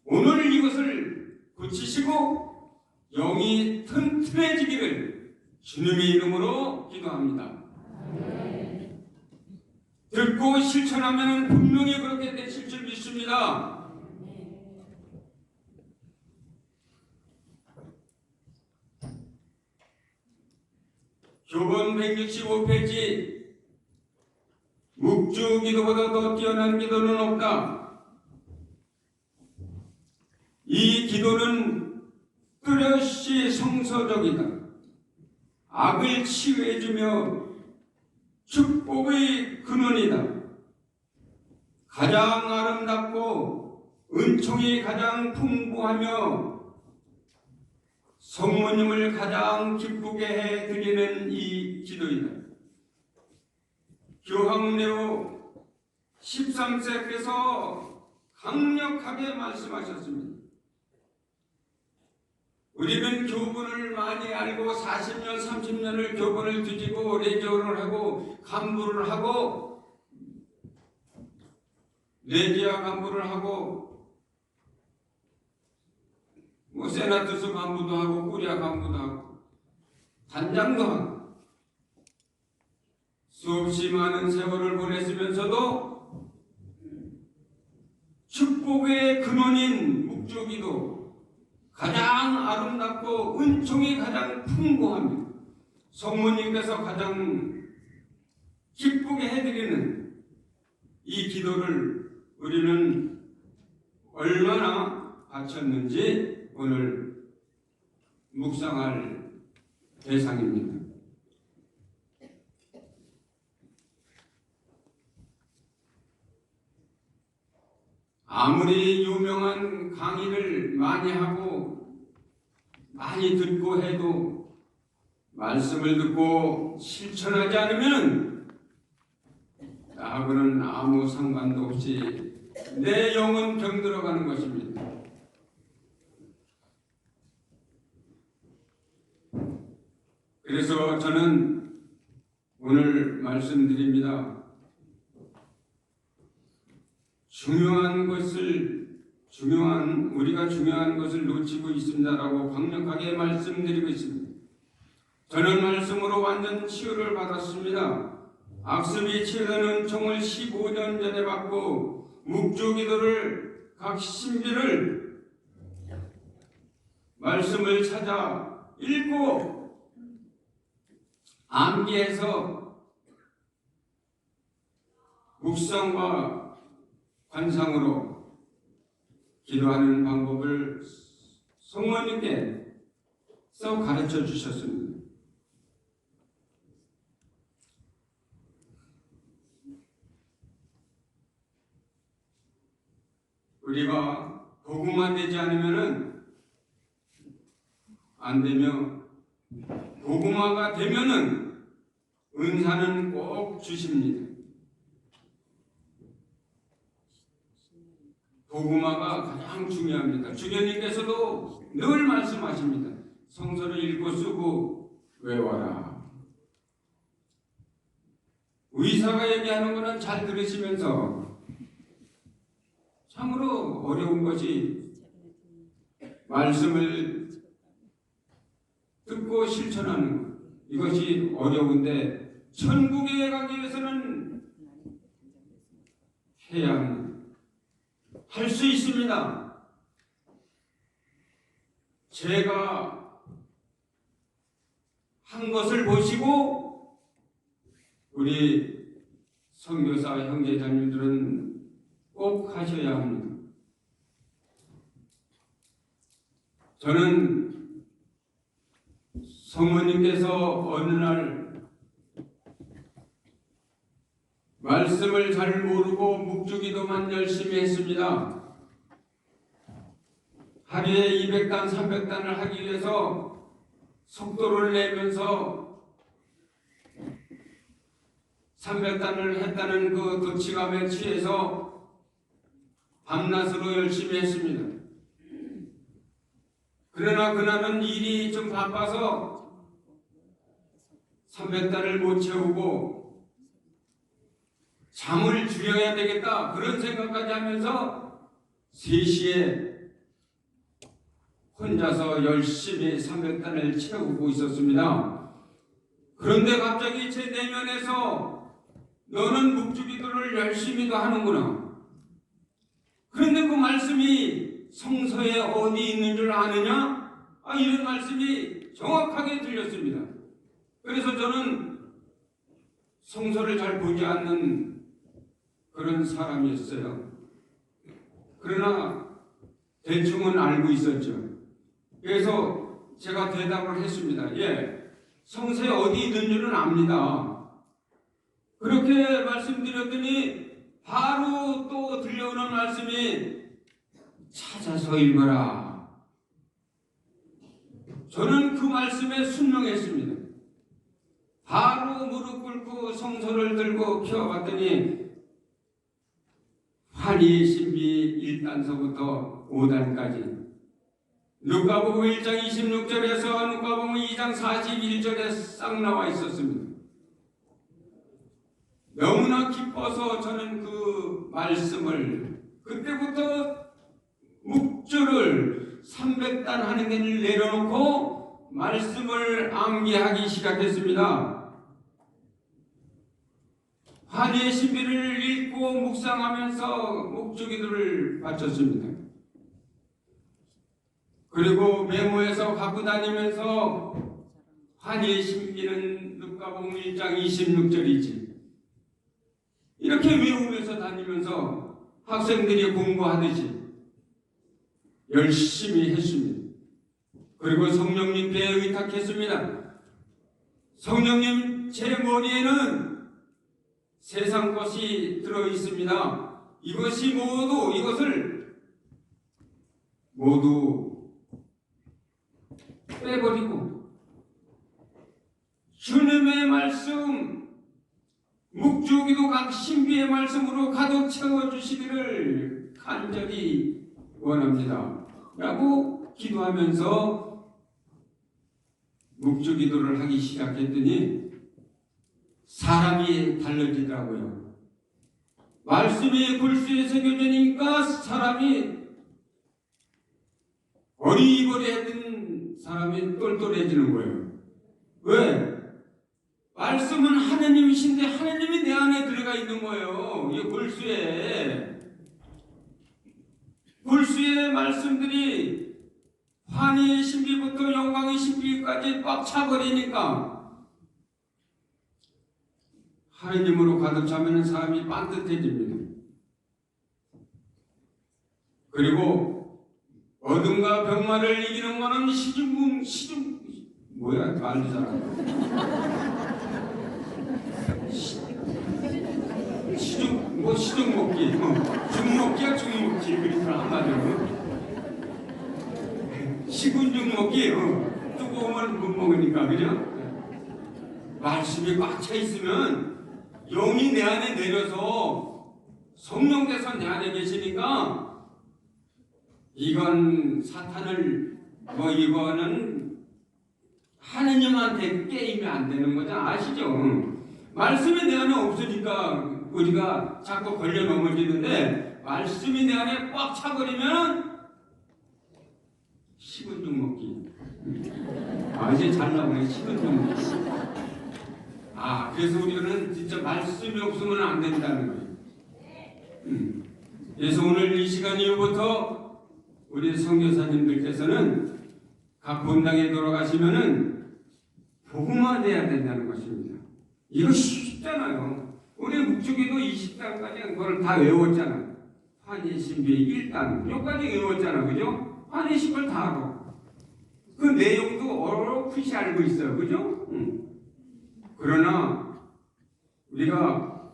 오늘 이것을 고치시고 영이 튼튼해지기를 주님의 이름으로 기도합니다. 듣고 실천하면 분명히 그렇게 되실 줄 믿습니다. 교본 165페이지, 묵주 기도보다 더 뛰어난 기도는 없다. 이 기도는 뚜렷이 성서적이다. 악을 치유해주며 축복의 근원이다. 가장 아름답고 은총이 가장 풍부하며 성모님을 가장 기쁘게 해드리는 이 기도이다. 교황레오 13세께서 강력하게 말씀하셨습니다. 우리는 교본을 많이 알고 40년, 30년을 교본을 뒤지고 레지오를 하고 간부를 하고 레지아 간부를 하고 세나투스 간부도 하고 꾸리아 간부도 하고 단장도 하고 수없이 많은 세월을 보냈으면서도 축복의 근원인 묵주기도, 가장 아름답고 은총이 가장 풍부하며 성모님께서 가장 기쁘게 해드리는 이 기도를 우리는 얼마나 바쳤는지 오늘 묵상할 대상입니다. 아무리 유명한 강의를 많이 하고 많이 듣고 해도 말씀을 듣고 실천하지 않으면 나하고는 아무 상관도 없이 내 영은 병들어가는 것입니다. 그래서 저는 오늘 말씀드립니다. 우리가 중요한 것을 놓치고 있습니다라고 강력하게 말씀드리고 있습니다. 저는 말씀으로 완전 치유를 받았습니다. 악습이 치르는 총을 15년 전에 받고 묵주기도를 각 신비를 말씀을 찾아 읽고 암기해서 묵상과 관상으로 기도하는 방법을 성모님께서 가르쳐 주셨습니다. 우리가 복음화 되지 않으면은 안 되며, 복음화가 되면은 은사는 꼭 주십니다. 복음화가 가장 중요합니다. 주교님께서도 늘 말씀하십니다. 성서를 읽고 쓰고 외워라. 의사가 얘기하는 거는 잘 들으시면서 참으로 어려운 것이 말씀을 듣고 실천하는 것. 이것이 어려운데 천국에 가기 위해서는 해야 합니다. 할 수 있습니다. 제가 한 것을 보시고 우리 선교사 형제자님들은 꼭 하셔야 합니다. 저는 성모님께서 어느 날 말씀을 잘 모르고 묵주기도만 열심히 했습니다. 하루에 200단, 300단을 하기 위해서 속도를 내면서 300단을 했다는 그 도치감에 취해서 밤낮으로 열심히 했습니다. 그러나 그날은 일이 좀 바빠서 300단을 못 채우고 잠을 줄여야 되겠다 그런 생각까지 하면서 3시에 혼자서 열심히 300단을 채우고 있었습니다. 그런데 갑자기 제 내면에서 너는 묵주기도를 열심히도 하는구나. 그런데 그 말씀이 성서에 어디 있는 줄 아느냐? 이런 말씀이 정확하게 들렸습니다. 그래서 저는 성서를 잘 보지 않는 그런 사람이었어요. 그러나 대충은 알고 있었죠. 그래서 제가 대답을 했습니다. 예, 성서에 어디 있는 줄은 압니다. 그렇게 말씀드렸더니 바로 또 들려오는 말씀이 찾아서 읽어라. 저는 그 말씀에 순종했습니다. 바로 무릎 꿇고 성서를 들고 펴봤더니 환희의 신비 1단서부터 5단까지 누가복음 1장 26절에서 누가복음 2장 41절에 싹 나와 있었습니다. 너무나 기뻐서 저는 그 말씀을 그때부터 묵주를 300단 하는 데를 내려놓고 말씀을 암기하기 시작했습니다. 환희의 신비를 읽고 묵상하면서 묵주기도를 바쳤습니다. 그리고 메모해서 갖고 다니면서 환희의 신비는 누가복음 1장 26절이지. 이렇게 외우면서 다니면서 학생들이 공부하듯이 열심히 했습니다. 그리고 성령님께 의탁했습니다. 성령님, 제 머리에는 세상 것이 들어있습니다. 이것을 모두 빼버리고 주님의 말씀, 묵주기도 각 신비의 말씀으로 가득 채워주시기를 간절히 원합니다. 라고 기도하면서 묵주기도를 하기 시작했더니 사람이 달라지더라고요. 말씀이 글씨에 새겨지니까 사람이 어리버리했던 사람이 똘똘해지는 거예요. 왜? 말씀은 하나님이신데 하나님이 내 안에 들어가 있는 거예요. 이 골수의 말씀들이 환희의 신비부터 영광의 신비까지 꽉 차버리니까 하나님으로 가득 차면 사람이 반듯해집니다. 그리고 어둠과 병마를 이기는 거는 뭐야 말도 잘하네. 시중 먹기, 죽먹기야 죽먹기 그러니까 한마디로 식은죽 먹기, 뜨거우면 못 먹으니까 그죠? 말씀이 꽉 차 있으면 영이 내 안에 내려서 성령께서 내 안에 계시니까 이건 사탄을 이거는 하느님한테 게임이 안 되는 거죠. 아시죠? 말씀이 내 안에 없으니까 우리가 자꾸 걸려 넘어지는데 말씀이 내 안에 꽉 차버리면 식은죽 먹기. 이제 잘 나오네. 식은죽 먹기. 그래서 우리는 진짜 말씀이 없으면 안 된다는 거예요. 그래서 오늘 이 시간 이후부터 우리 선교사님들께서는 각 본당에 돌아가시면은 복음화돼야 된다는 것입니다. 이거 쉽잖아요. 우리 묵주기도 20단까지 그걸 다 외웠잖아. 환희신비 1단 여기까지 외웠잖아. 그죠? 환희신비를 다 알아. 그 내용도 어렴풋이 알고 있어요. 그죠? 그러나 우리가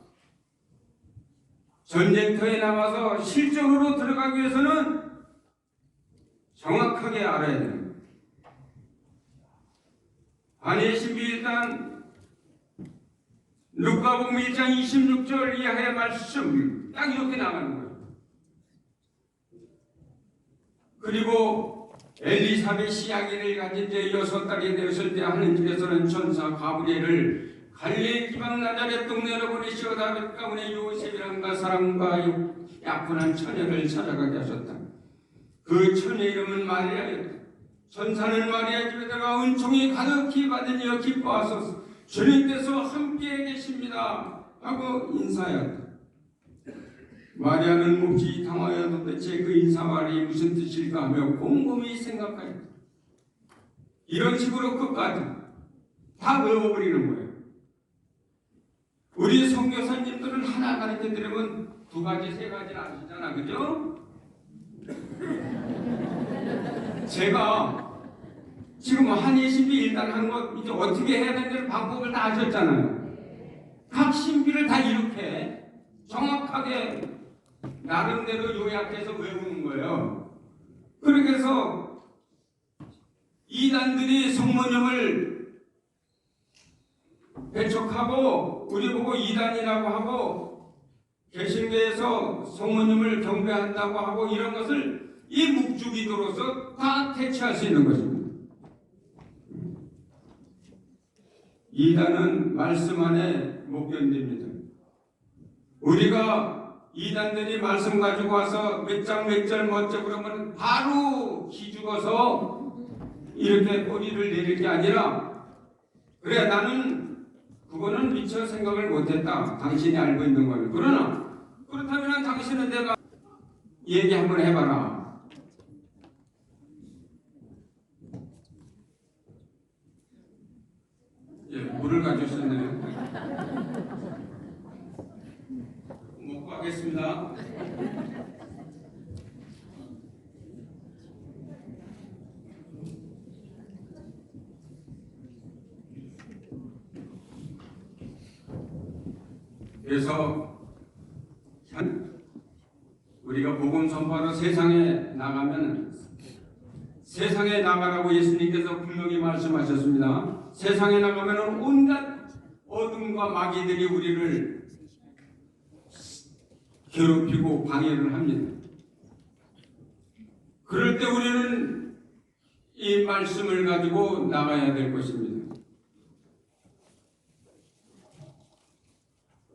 전쟁터에 나가서 실전으로 들어가기 위해서는 정확하게 알아야 됩니다. 환희신비 일단 루카복음 1장 26절 이하의 말씀 딱 이렇게 나가는 거예요. 그리고 엘리사벳이 아기를 가진 지 6달이 되었을 때 하느님께서는 천사 가브리엘을 갈릴리 지방 나자렛 동네로 보내시어 다윗 가문의 요셉이란가 사랑과 약혼한 처녀를 찾아가게 하셨다. 그 처녀 이름은 마리아였다. 천사는 마리아 집에 들어가 은총이 가득히 받으며 기뻐하소서 주님께서 함께 계십니다 하고 인사하였다. 마리아는 몹시 당하여 도대체 그 인사말이 무슨 뜻일까 하며 곰곰이 생각하였다. 이런 식으로 끝까지 다 외워버리는 거예요. 우리 선교사님들은 하나 가르쳐 드리면 2가지 3가지는 아시잖아. 그죠? 제가 지금 환희신비 일단 하는 거 이제 어떻게 해야 되는 방법을 다 아셨잖아요. 각 신비를 다 이렇게 정확하게 나름대로 요약해서 외우는 거예요. 그렇게 해서 이단들이 성모님을 배척하고 우리 보고 이단이라고 하고 개신교에서 성모님을 경배한다고 하고 이런 것을 이 묵주기도로서 다 퇴치할 수 있는 것입니다. 이단은 말씀 안에 못 견딥니다. 우리가 이단들이 말씀 가지고 와서 몇 장 몇 절 멋져 그러면 바로 기죽어서 이렇게 꼬리를 내릴 게 아니라 그래 나는 그거는 미처 생각을 못했다. 당신이 알고 있는 걸. 그러나 그렇다면 당신은 내가 얘기 한번 해봐라. 물을 가져오셨네요. 먹고 하겠습니다. 그래서 우리가 복음 선포하러 세상에 나가면 세상에 나가라고 예수님께서 분명히 말씀하셨습니다. 세상에 나가면 온갖 어둠과 마귀들이 우리를 괴롭히고 방해를 합니다. 그럴 때 우리는 이 말씀을 가지고 나가야 될 것입니다.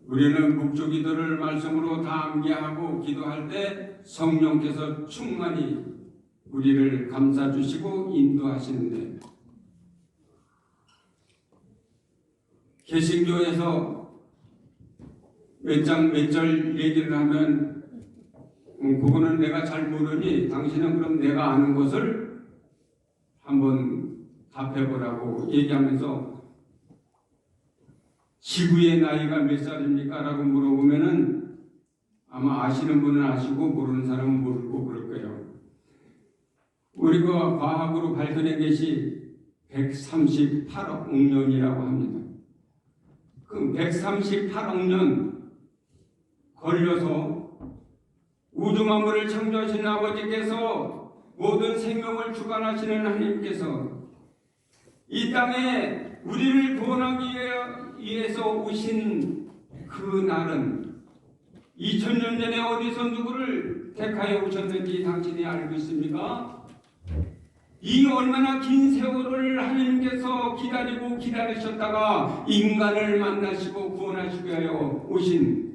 우리는 묵주기도를 말씀으로 다 암기하고 기도할 때 성령께서 충만히 우리를 감싸주시고 인도하시는데 개신교에서 몇 장 몇 절 얘기를 하면 그거는 내가 잘 모르니 당신은 그럼 내가 아는 것을 한번 답해보라고 얘기하면서 지구의 나이가 몇 살입니까? 라고 물어보면은 아마 아시는 분은 아시고 모르는 사람은 모르고 그럴 거예요. 우리가 과학으로 밝혀낸 것이 138억 년이라고 합니다. 그 138억 년 걸려서 우주 만물을 창조하신 아버지께서 모든 생명을 주관하시는 하나님께서 이 땅에 우리를 구원하기 위해서 오신 그 날은 2000년 전에 어디서 누구를 택하여 오셨는지 당신이 알고 있습니까? 이 얼마나 긴 세월을 하나님께서 기다리고 기다리셨다가 인간을 만나시고 구원하시기 위하여 오신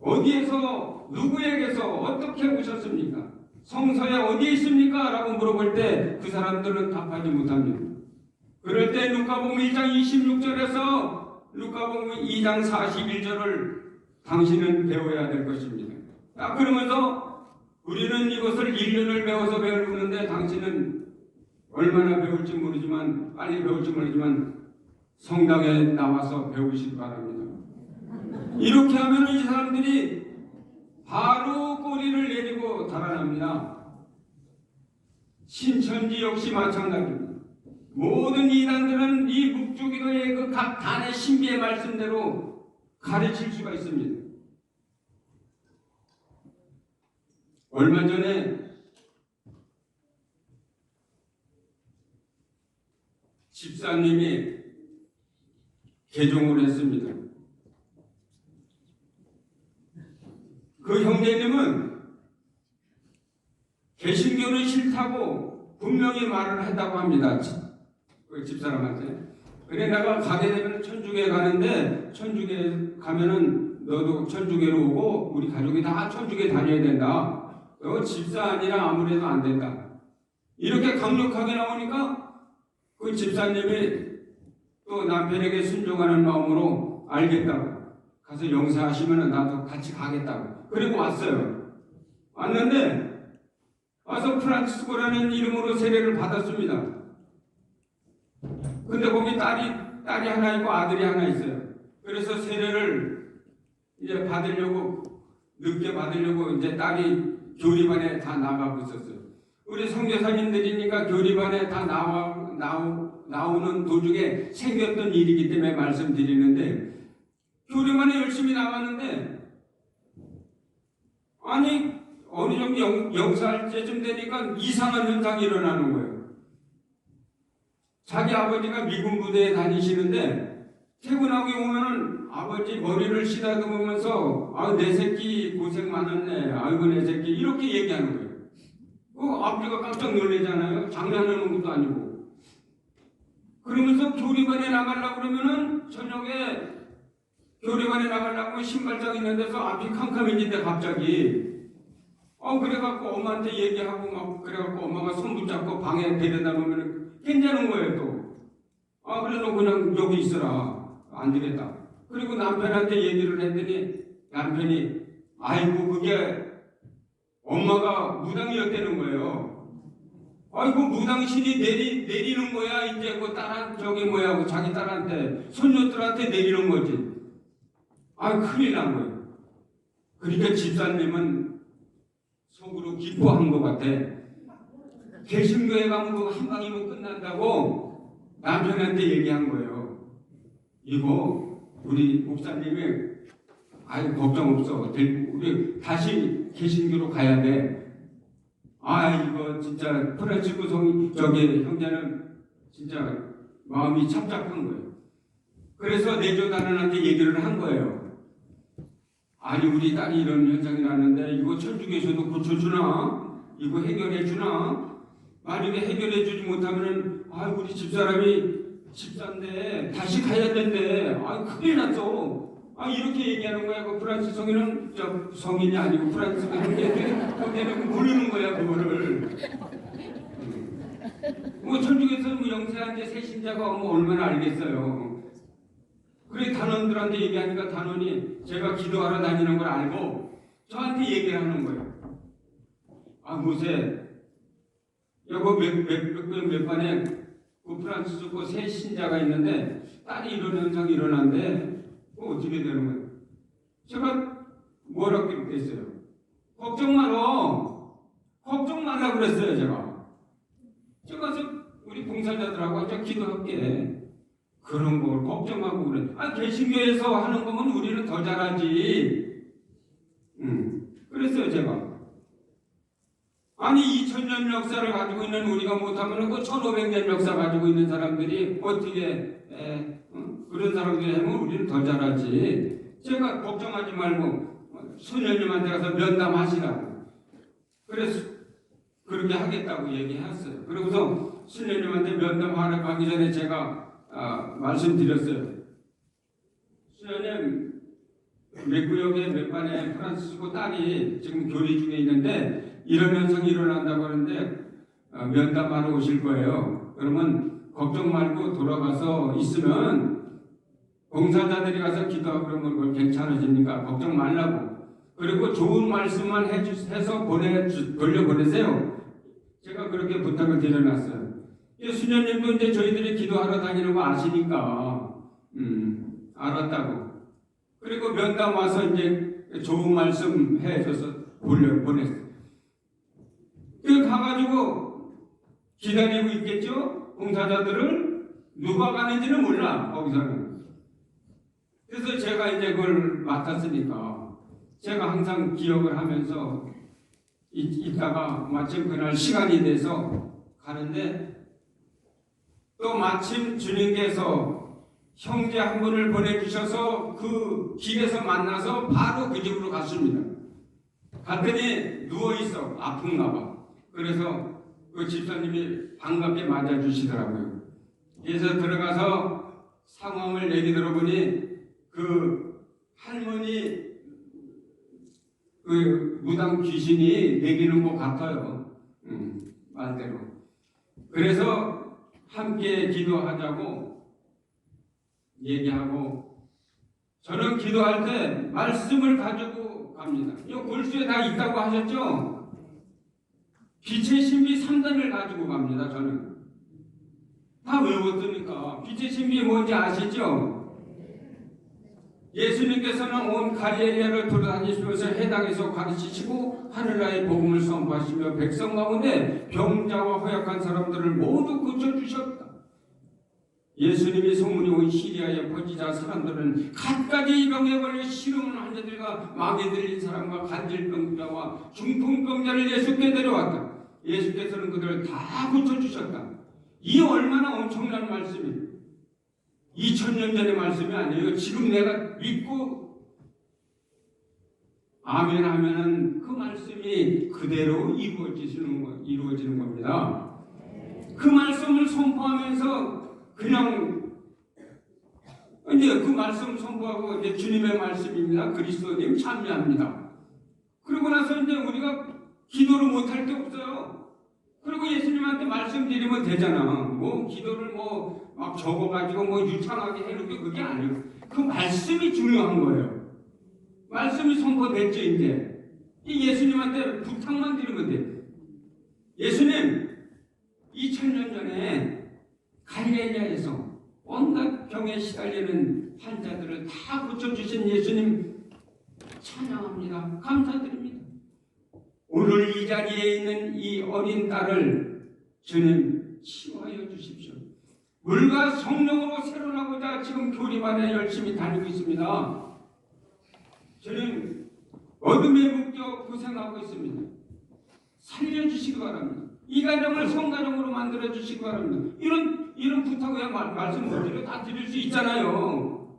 어디에서 누구에게서 어떻게 오셨습니까? 성서에 어디에 있습니까? 라고 물어볼 때 그 사람들은 답하지 못합니다. 그럴 때 누가복음 1장 26절에서 누가복음 2장 41절을 당신은 배워야 될 것입니다. 그러면서 우리는 이것을 1년을 배워서 배우는데 당신은 얼마나 배울지 모르지만 빨리 배울지 모르지만 성당에 나와서 배우시기 바랍니다. 이렇게 하면 이 사람들이 바로 꼬리를 내리고 달아납니다. 신천지 역시 마찬가지입니다. 모든 이단들은 이 묵주기도의 그 각 단의 신비의 말씀대로 가르칠 수가 있습니다. 얼마 전에 집사님이 개종을 했습니다. 그 형제님은 개신교는 싫다고 분명히 말을 했다고 합니다. 그 집사람한테. 그래 내가 가게 되면 천주교에 가는데 천주교에 가면은 너도 천주교로 오고 우리 가족이 다 천주교에 다녀야 된다. 집사 아니라 아무래도 안 된다. 이렇게 강력하게 나오니까 그 집사님이 또 남편에게 순종하는 마음으로 알겠다고 가서 용서하시면 나도 같이 가겠다고 그리고 왔어요. 왔는데 와서 프란치스코라는 이름으로 세례를 받았습니다. 근데 거기 딸이 하나 있고 아들이 하나 있어요. 그래서 세례를 이제 늦게 받으려고 이제 딸이 교리반에 다 나가고 있었어요. 우리 선교사님들이니까 교리반에 다 나오는 도중에 생겼던 일이기 때문에 말씀드리는데 교리반에 열심히 나갔는데 아니 어느 정도 영사할 때쯤 되니까 이상한 현상이 일어나는 거예요. 자기 아버지가 미군 부대에 다니시는데 퇴근하고 오면은 아버지 머리를 쓰다듬으면서 내 새끼 고생 많았네. 아이고 내 새끼 이렇게 얘기하는 거예요. 아버지가 깜짝 놀라잖아요. 장난하는 것도 아니고. 그러면서 교리반에 나가려고 그러면은 저녁에 교리반에 나가려고 신발장 있는 데서 앞이 캄캄해진데 갑자기 그래갖고 엄마한테 얘기하고 막 그래갖고 엄마가 손 붙잡고 방에 데려다 놓으면 괜찮은 거예요 또. 그래 너 그냥 여기 있어라. 안 되겠다. 그리고 남편한테 얘기를 했더니 남편이 아이고 그게 엄마가 무당이었다는 거예요. 아이고 무당신이 내리는 거야. 이제 그 딸한 그 자기 딸한테 손녀들한테 내리는 거지. 큰일 난 거예요. 그러니까 집사님은 속으로 기뻐한 것 같아. 개신교에 가면 한 방이면 끝난다고 남편한테 얘기한 거예요. 이거 우리 목사님이 걱정 없어. 우리 다시 개신교로 가야 돼. 이거 진짜 프란치스코 형제는 진짜 마음이 착잡한 거예요. 그래서 내조단원한테 얘기를 한 거예요. 우리 딸이 이런 현상이 나는데 이거 천주교에서도 고쳐주나? 이거 해결해주나? 만약에 해결해주지 못하면은 우리 집사인데 다시 가야 된대. 큰일 났어. 이렇게 얘기하는 거야. 그 프란스 성인은 성인이 아니고 프란스 형제는 모르는 거야 그거를. 천주교에서 영세한 제 새신자가 얼마나 알겠어요. 그래 단원들한테 얘기하니까 단원이 제가 기도하러 다니는 걸 알고 저한테 얘기를 하는 거예요. 아, 모세, 여보 몇 반에 그 프란치스코 새 신자가 있는데 딸이 이런 현상이 일어난데 어떻게 되는 거예요? 제가 뭐라고 그랬어요? 걱정 말라 그랬어요. 제가 우리 봉사자들하고 앉아 기도할게. 그런 걸 걱정하고 그래. 개신교에서 하는 거면 우리는 더 잘하지. 그랬어요, 제가. 아니 2000년 역사를 가지고 있는 우리가 못하면 그 1500년 역사 가지고 있는 사람들이 어떻게 그런 사람들이 하면 우리는 더 잘하지. 제가 걱정하지 말고 수녀님한테 가서 면담하시라고. 그래서 그렇게 하겠다고 얘기했어요. 그러고서 수녀님한테 면담하러 가기 전에 제가 말씀드렸어요. 수녀님, 몇 구역에 몇 반에 프란치스코 딸이 지금 교리 중에 있는데 이런 현상이 일어난다고 하는데 면담하러 오실 거예요. 그러면 걱정 말고 돌아가서 있으면 봉사자들이 가서 기도하고 그러면 그걸 괜찮아집니까? 걱정 말라고. 그리고 좋은 말씀만 해서 돌려보내세요. 제가 그렇게 부탁을 드려놨어요. 수녀님도 이제 저희들이 기도하러 다니는 거 아시니까 알았다고. 그리고 면담 와서 이제 좋은 말씀 해줘서 보냈어요. 그 가가지고 기다리고 있겠죠? 봉사자들을 누가 가는지는 몰라 거기서는. 그래서 제가 이제 그걸 맡았으니까 제가 항상 기억을 하면서 있다가 마침 그날 시간이 돼서 가는데 또 마침 주님께서 형제 한 분을 보내주셔서 그 길에서 만나서 바로 그 집으로 갔습니다. 갔더니 누워있어. 아픈가 봐. 그래서 그 집사님이 반갑게 맞아주시더라고요. 그래서 들어가서 상황을 얘기 들어보니 그 할머니 그 무당 귀신이 내기는 것 같아요. 말대로. 그래서 함께 기도하자고 얘기하고 저는 기도할 때 말씀을 가지고 갑니다. 이 골수에 다 있다고 하셨죠? 빛의 신비 3단을 가지고 갑니다. 저는 다 외웠으니까. 빛의 신비 뭔지 아시죠? 예수님께서는 온 갈릴리아를 돌아다니시면서 해당에서 가르치시고 하늘나라의 복음을 선포하시며 백성 가운데 병자와 허약한 사람들을 모두 고쳐주셨다. 예수님이 소문이 온 시리아에 퍼지자 사람들은 갖가지 병에 걸려 시름하는 환자들과 마귀 들린 사람과 간질병자와 중풍병자를 예수께 데려왔다. 예수께서는 그들을 다 고쳐주셨다. 이 얼마나 엄청난 말씀이에요. 2000년 전의 말씀이 아니에요. 지금 내가 믿고 아멘 하면은 그 말씀이 그대로 이루어지는 겁니다. 그 말씀을 선포하면서 그냥 이제 그 말씀 선포하고 이제 주님의 말씀입니다. 그리스도님 참여합니다. 그러고 나서 이제 우리가 기도를 못할 게 없어요. 그리고 예수님한테 말씀드리면 되잖아. 뭐 기도를 뭐 막 적어가지고 뭐 유창하게 해놓게 그게 아니에요. 그 말씀이 중요한 거예요. 말씀이 선포됐죠 이제. 이 예수님한테 부탁만 드리면 돼. 예수님 2000년 전에 갈릴리아에서 온갖 병에 시달리는 환자들을 다 고쳐주신 예수님 찬양합니다. 감사드립니다. 오늘 이 자리에 있는 이 어린 딸을 주님 치유하여 주십시오. 물과 성령으로 새로나고자 지금 교리반에 열심히 다니고 있습니다. 주님 어둠에 묶여 고생하고 있습니다. 살려주시기 바랍니다. 이 가정을 성가정으로 만들어 주시기 바랍니다. 이런 부탁 그냥 말씀 못 드려 다 드릴 수 있잖아요.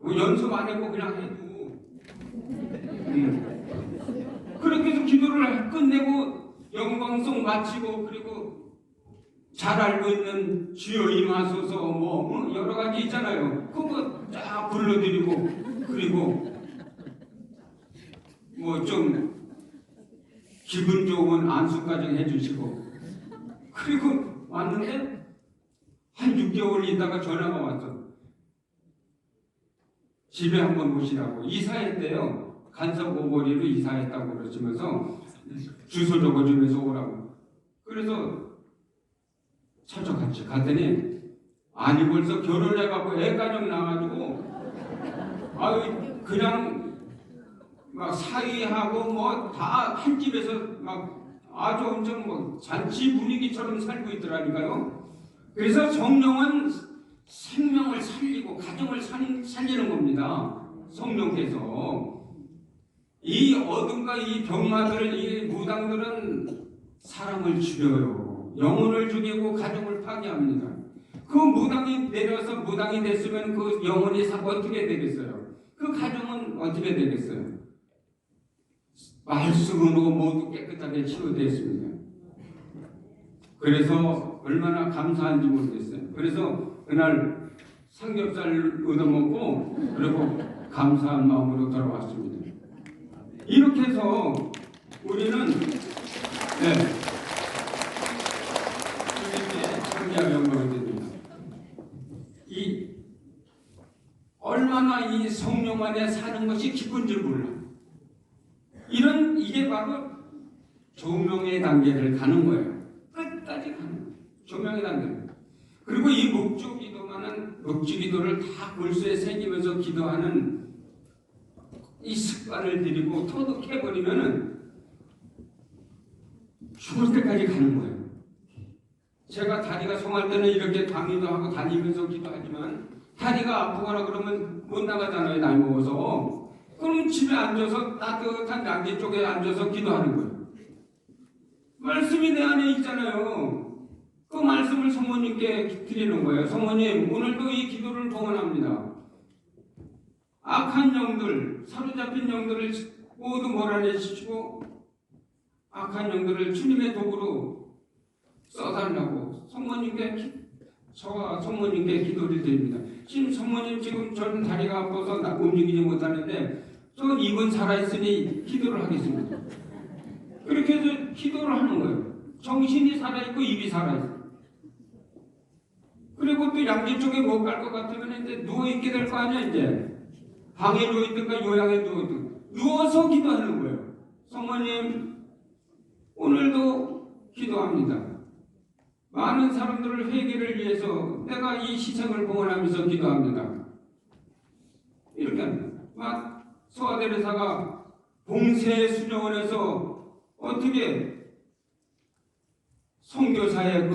뭐 연습 안 하고 그냥 해도. 그렇게 해서 기도를 끝내고 영광송 마치고 그리고 잘 알고 있는 주여 임하소서 뭐 여러 가지 있잖아요. 그거 쫙 불러드리고 그리고 뭐 좀 기분 좋은 안수까지 해주시고 그리고 왔는데 한 6개월 있다가 전화가 왔어. 집에 한번 오시라고 이사했대요. 간섭 오거리로 이사했다고 그러시면서 주소 적어주면서 오라고. 그래서 찾아갔지. 갔더니 아니 벌써 결혼해갖고 애가정 나가지고 그냥 막 사위하고 뭐 다 한 집에서 막 아주 엄청 뭐 잔치 분위기처럼 살고 있더라니까요. 그래서 성령은 생명을 살리고 가정을 살리는 겁니다. 성령께서 이 어둠과 이 병마들, 이 무당들은 사람을 죽여요. 영혼을 죽이고 가정을 파괴합니다. 그 무당이 내려서 무당이 됐으면 그 영혼이 어떻게 되겠어요? 그 가정은 어떻게 되겠어요? 말씀으로 모두 깨끗하게 치유되었습니다. 그래서 얼마나 감사한지 모르겠어요. 그래서 그날 삼겹살 얻어먹고 그리고 감사한 마음으로 돌아왔습니다. 이렇게 해서 우리는 주님께 찬미와 영광을 드립니다. 얼마나 이 성령 안에 사는 것이 기쁜 줄 몰라. 이게 바로 조명의 단계를 가는 거예요. 끝까지 가는 거예요. 조명의 단계. 그리고 이 묵주기도를 다 골수에 새기면서 기도하는 이 습관을 들이고 터득해버리면은 죽을 때까지 가는 거예요. 제가 다리가 송할 때는 이렇게 강의도 하고 다니면서 기도하지만 다리가 아프거나 그러면 못 나가잖아요. 나이 먹어서. 그럼 집에 앉아서 따뜻한 양지 쪽에 앉아서 기도하는 거예요. 말씀이 내 안에 있잖아요. 그 말씀을 성모님께 드리는 거예요. 성모님, 오늘도 이 기도를 동원합니다. 악한 영들, 사로잡힌 영들을 모두 몰아내시고 악한 영들을 주님의 도구로 써달라고 저와 성모님께 기도를 드립니다. 지금 성모님 저는 다리가 아파서 움직이지 못하는데 저 입은 살아있으니 기도를 하겠습니다. 그렇게 해서 기도를 하는 거예요. 정신이 살아있고 입이 살아있어요. 그리고 또 양지 쪽에 못 갈 것 같으면 이제 누워있게 될 거 아니야. 이제 방에 누워있든가 요양에 누워있든가 누워서 기도하는 거예요. 성모님, 오늘도 기도합니다. 많은 사람들을 회개를 위해서 내가 이 희생을 봉헌하면서 기도합니다. 이렇게 합니다. 소아데레사가 봉쇄 수녀원에서 어떻게 선교사의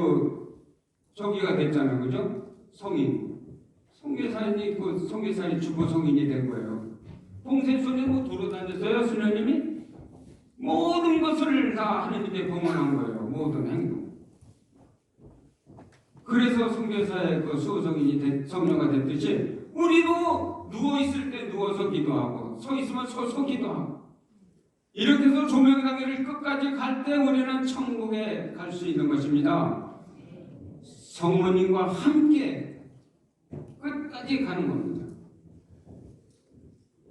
저기가 됐잖아요. 그죠? 선교사의 주보 성인이 된 거예요. 봉쇄 수녀 돌아다녔어요. 수녀님이 모든 것을 다 하나님께 봉헌한 거예요. 모든 행동. 그래서 선교사의 수호성인이 성녀가 됐듯이 우리도 누워있을 때 누워서 기도하고 서있으면 서서 기도하고 이렇게 해서 조명의 단계를 끝까지 갈 때 우리는 천국에 갈 수 있는 것입니다. 성모님과 함께 끝까지 가는 겁니다.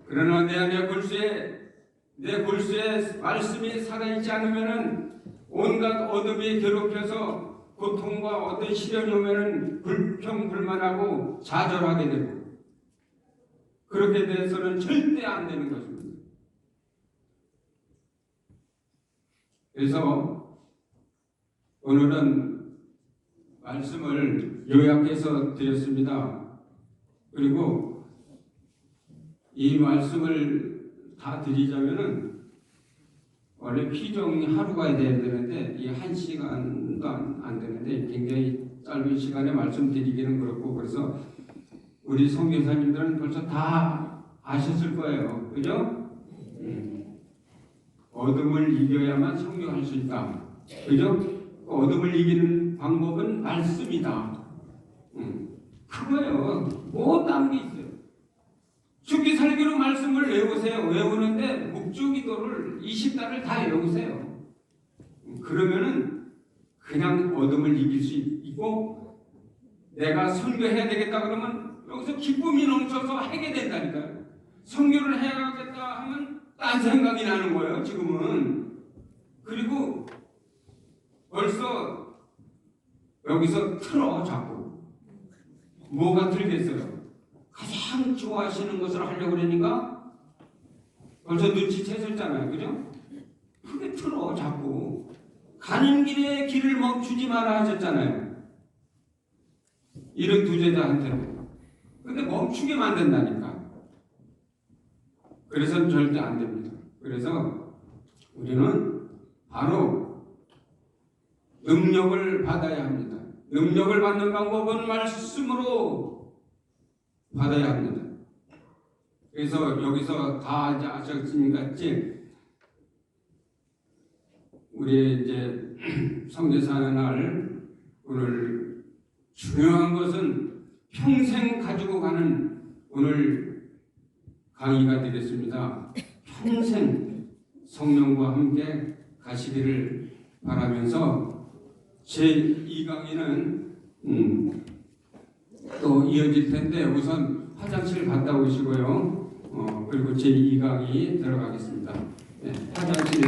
그러나 내 골수에 말씀이 살아있지 않으면 온갖 어둠이 괴롭혀서 고통과 어떤 시련이 오면은 불평불만하고 좌절하게 되고 그렇게 돼서는 절대 안 되는 것입니다. 그래서 오늘은 말씀을 요약해서 드렸습니다. 그리고 이 말씀을 다 드리자면은 원래 피정이 하루가 돼야 되는데 이 1시간도 안 되는데 굉장히 짧은 시간에 말씀드리기는 그렇고 그래서 우리 선교사님들은 벌써 다 아셨을 거예요. 그죠? 어둠을 이겨야만 선교할 수 있다. 그죠? 어둠을 이기는 방법은 말씀이다. 그거예요. 뭐 다른 게 있어요. 죽기 살기로 말씀을 외우세요. 외우는데 묵주기도를 20달을 다 외우세요. 그러면은 그냥 어둠을 이길 수 있고 내가 선교해야 되겠다 그러면 여기서 기쁨이 넘쳐서 하게 된다니까요. 선교를 해야겠다 하면 딴 생각이 나는 거예요. 지금은. 그리고 벌써 여기서 틀어 자꾸. 뭐가 틀겠어요? 가장 좋아하시는 것을 하려고 그러니까 벌써 눈치채셨잖아요. 그죠? 크게 틀어 자꾸. 가는 길에 길을 멈추지 마라 하셨잖아요. 이런 두 제자한테는. 근데 멈추게 만든다니까. 그래서는 절대 안 됩니다. 그래서 우리는 바로 능력을 받아야 합니다. 능력을 받는 방법은 말씀으로 받아야 합니다. 그래서 여기서 다 이제 아셨으니까 우리 이제 성대사의 날 오늘 중요한 것은 평생 가지고 가는 오늘 강의가 되겠습니다. 평생 성령과 함께 가시기를 바라면서 제2강의는 또 이어질 텐데 우선 화장실 갔다 오시고요. 그리고 제2강의 들어가겠습니다. 네, 화장실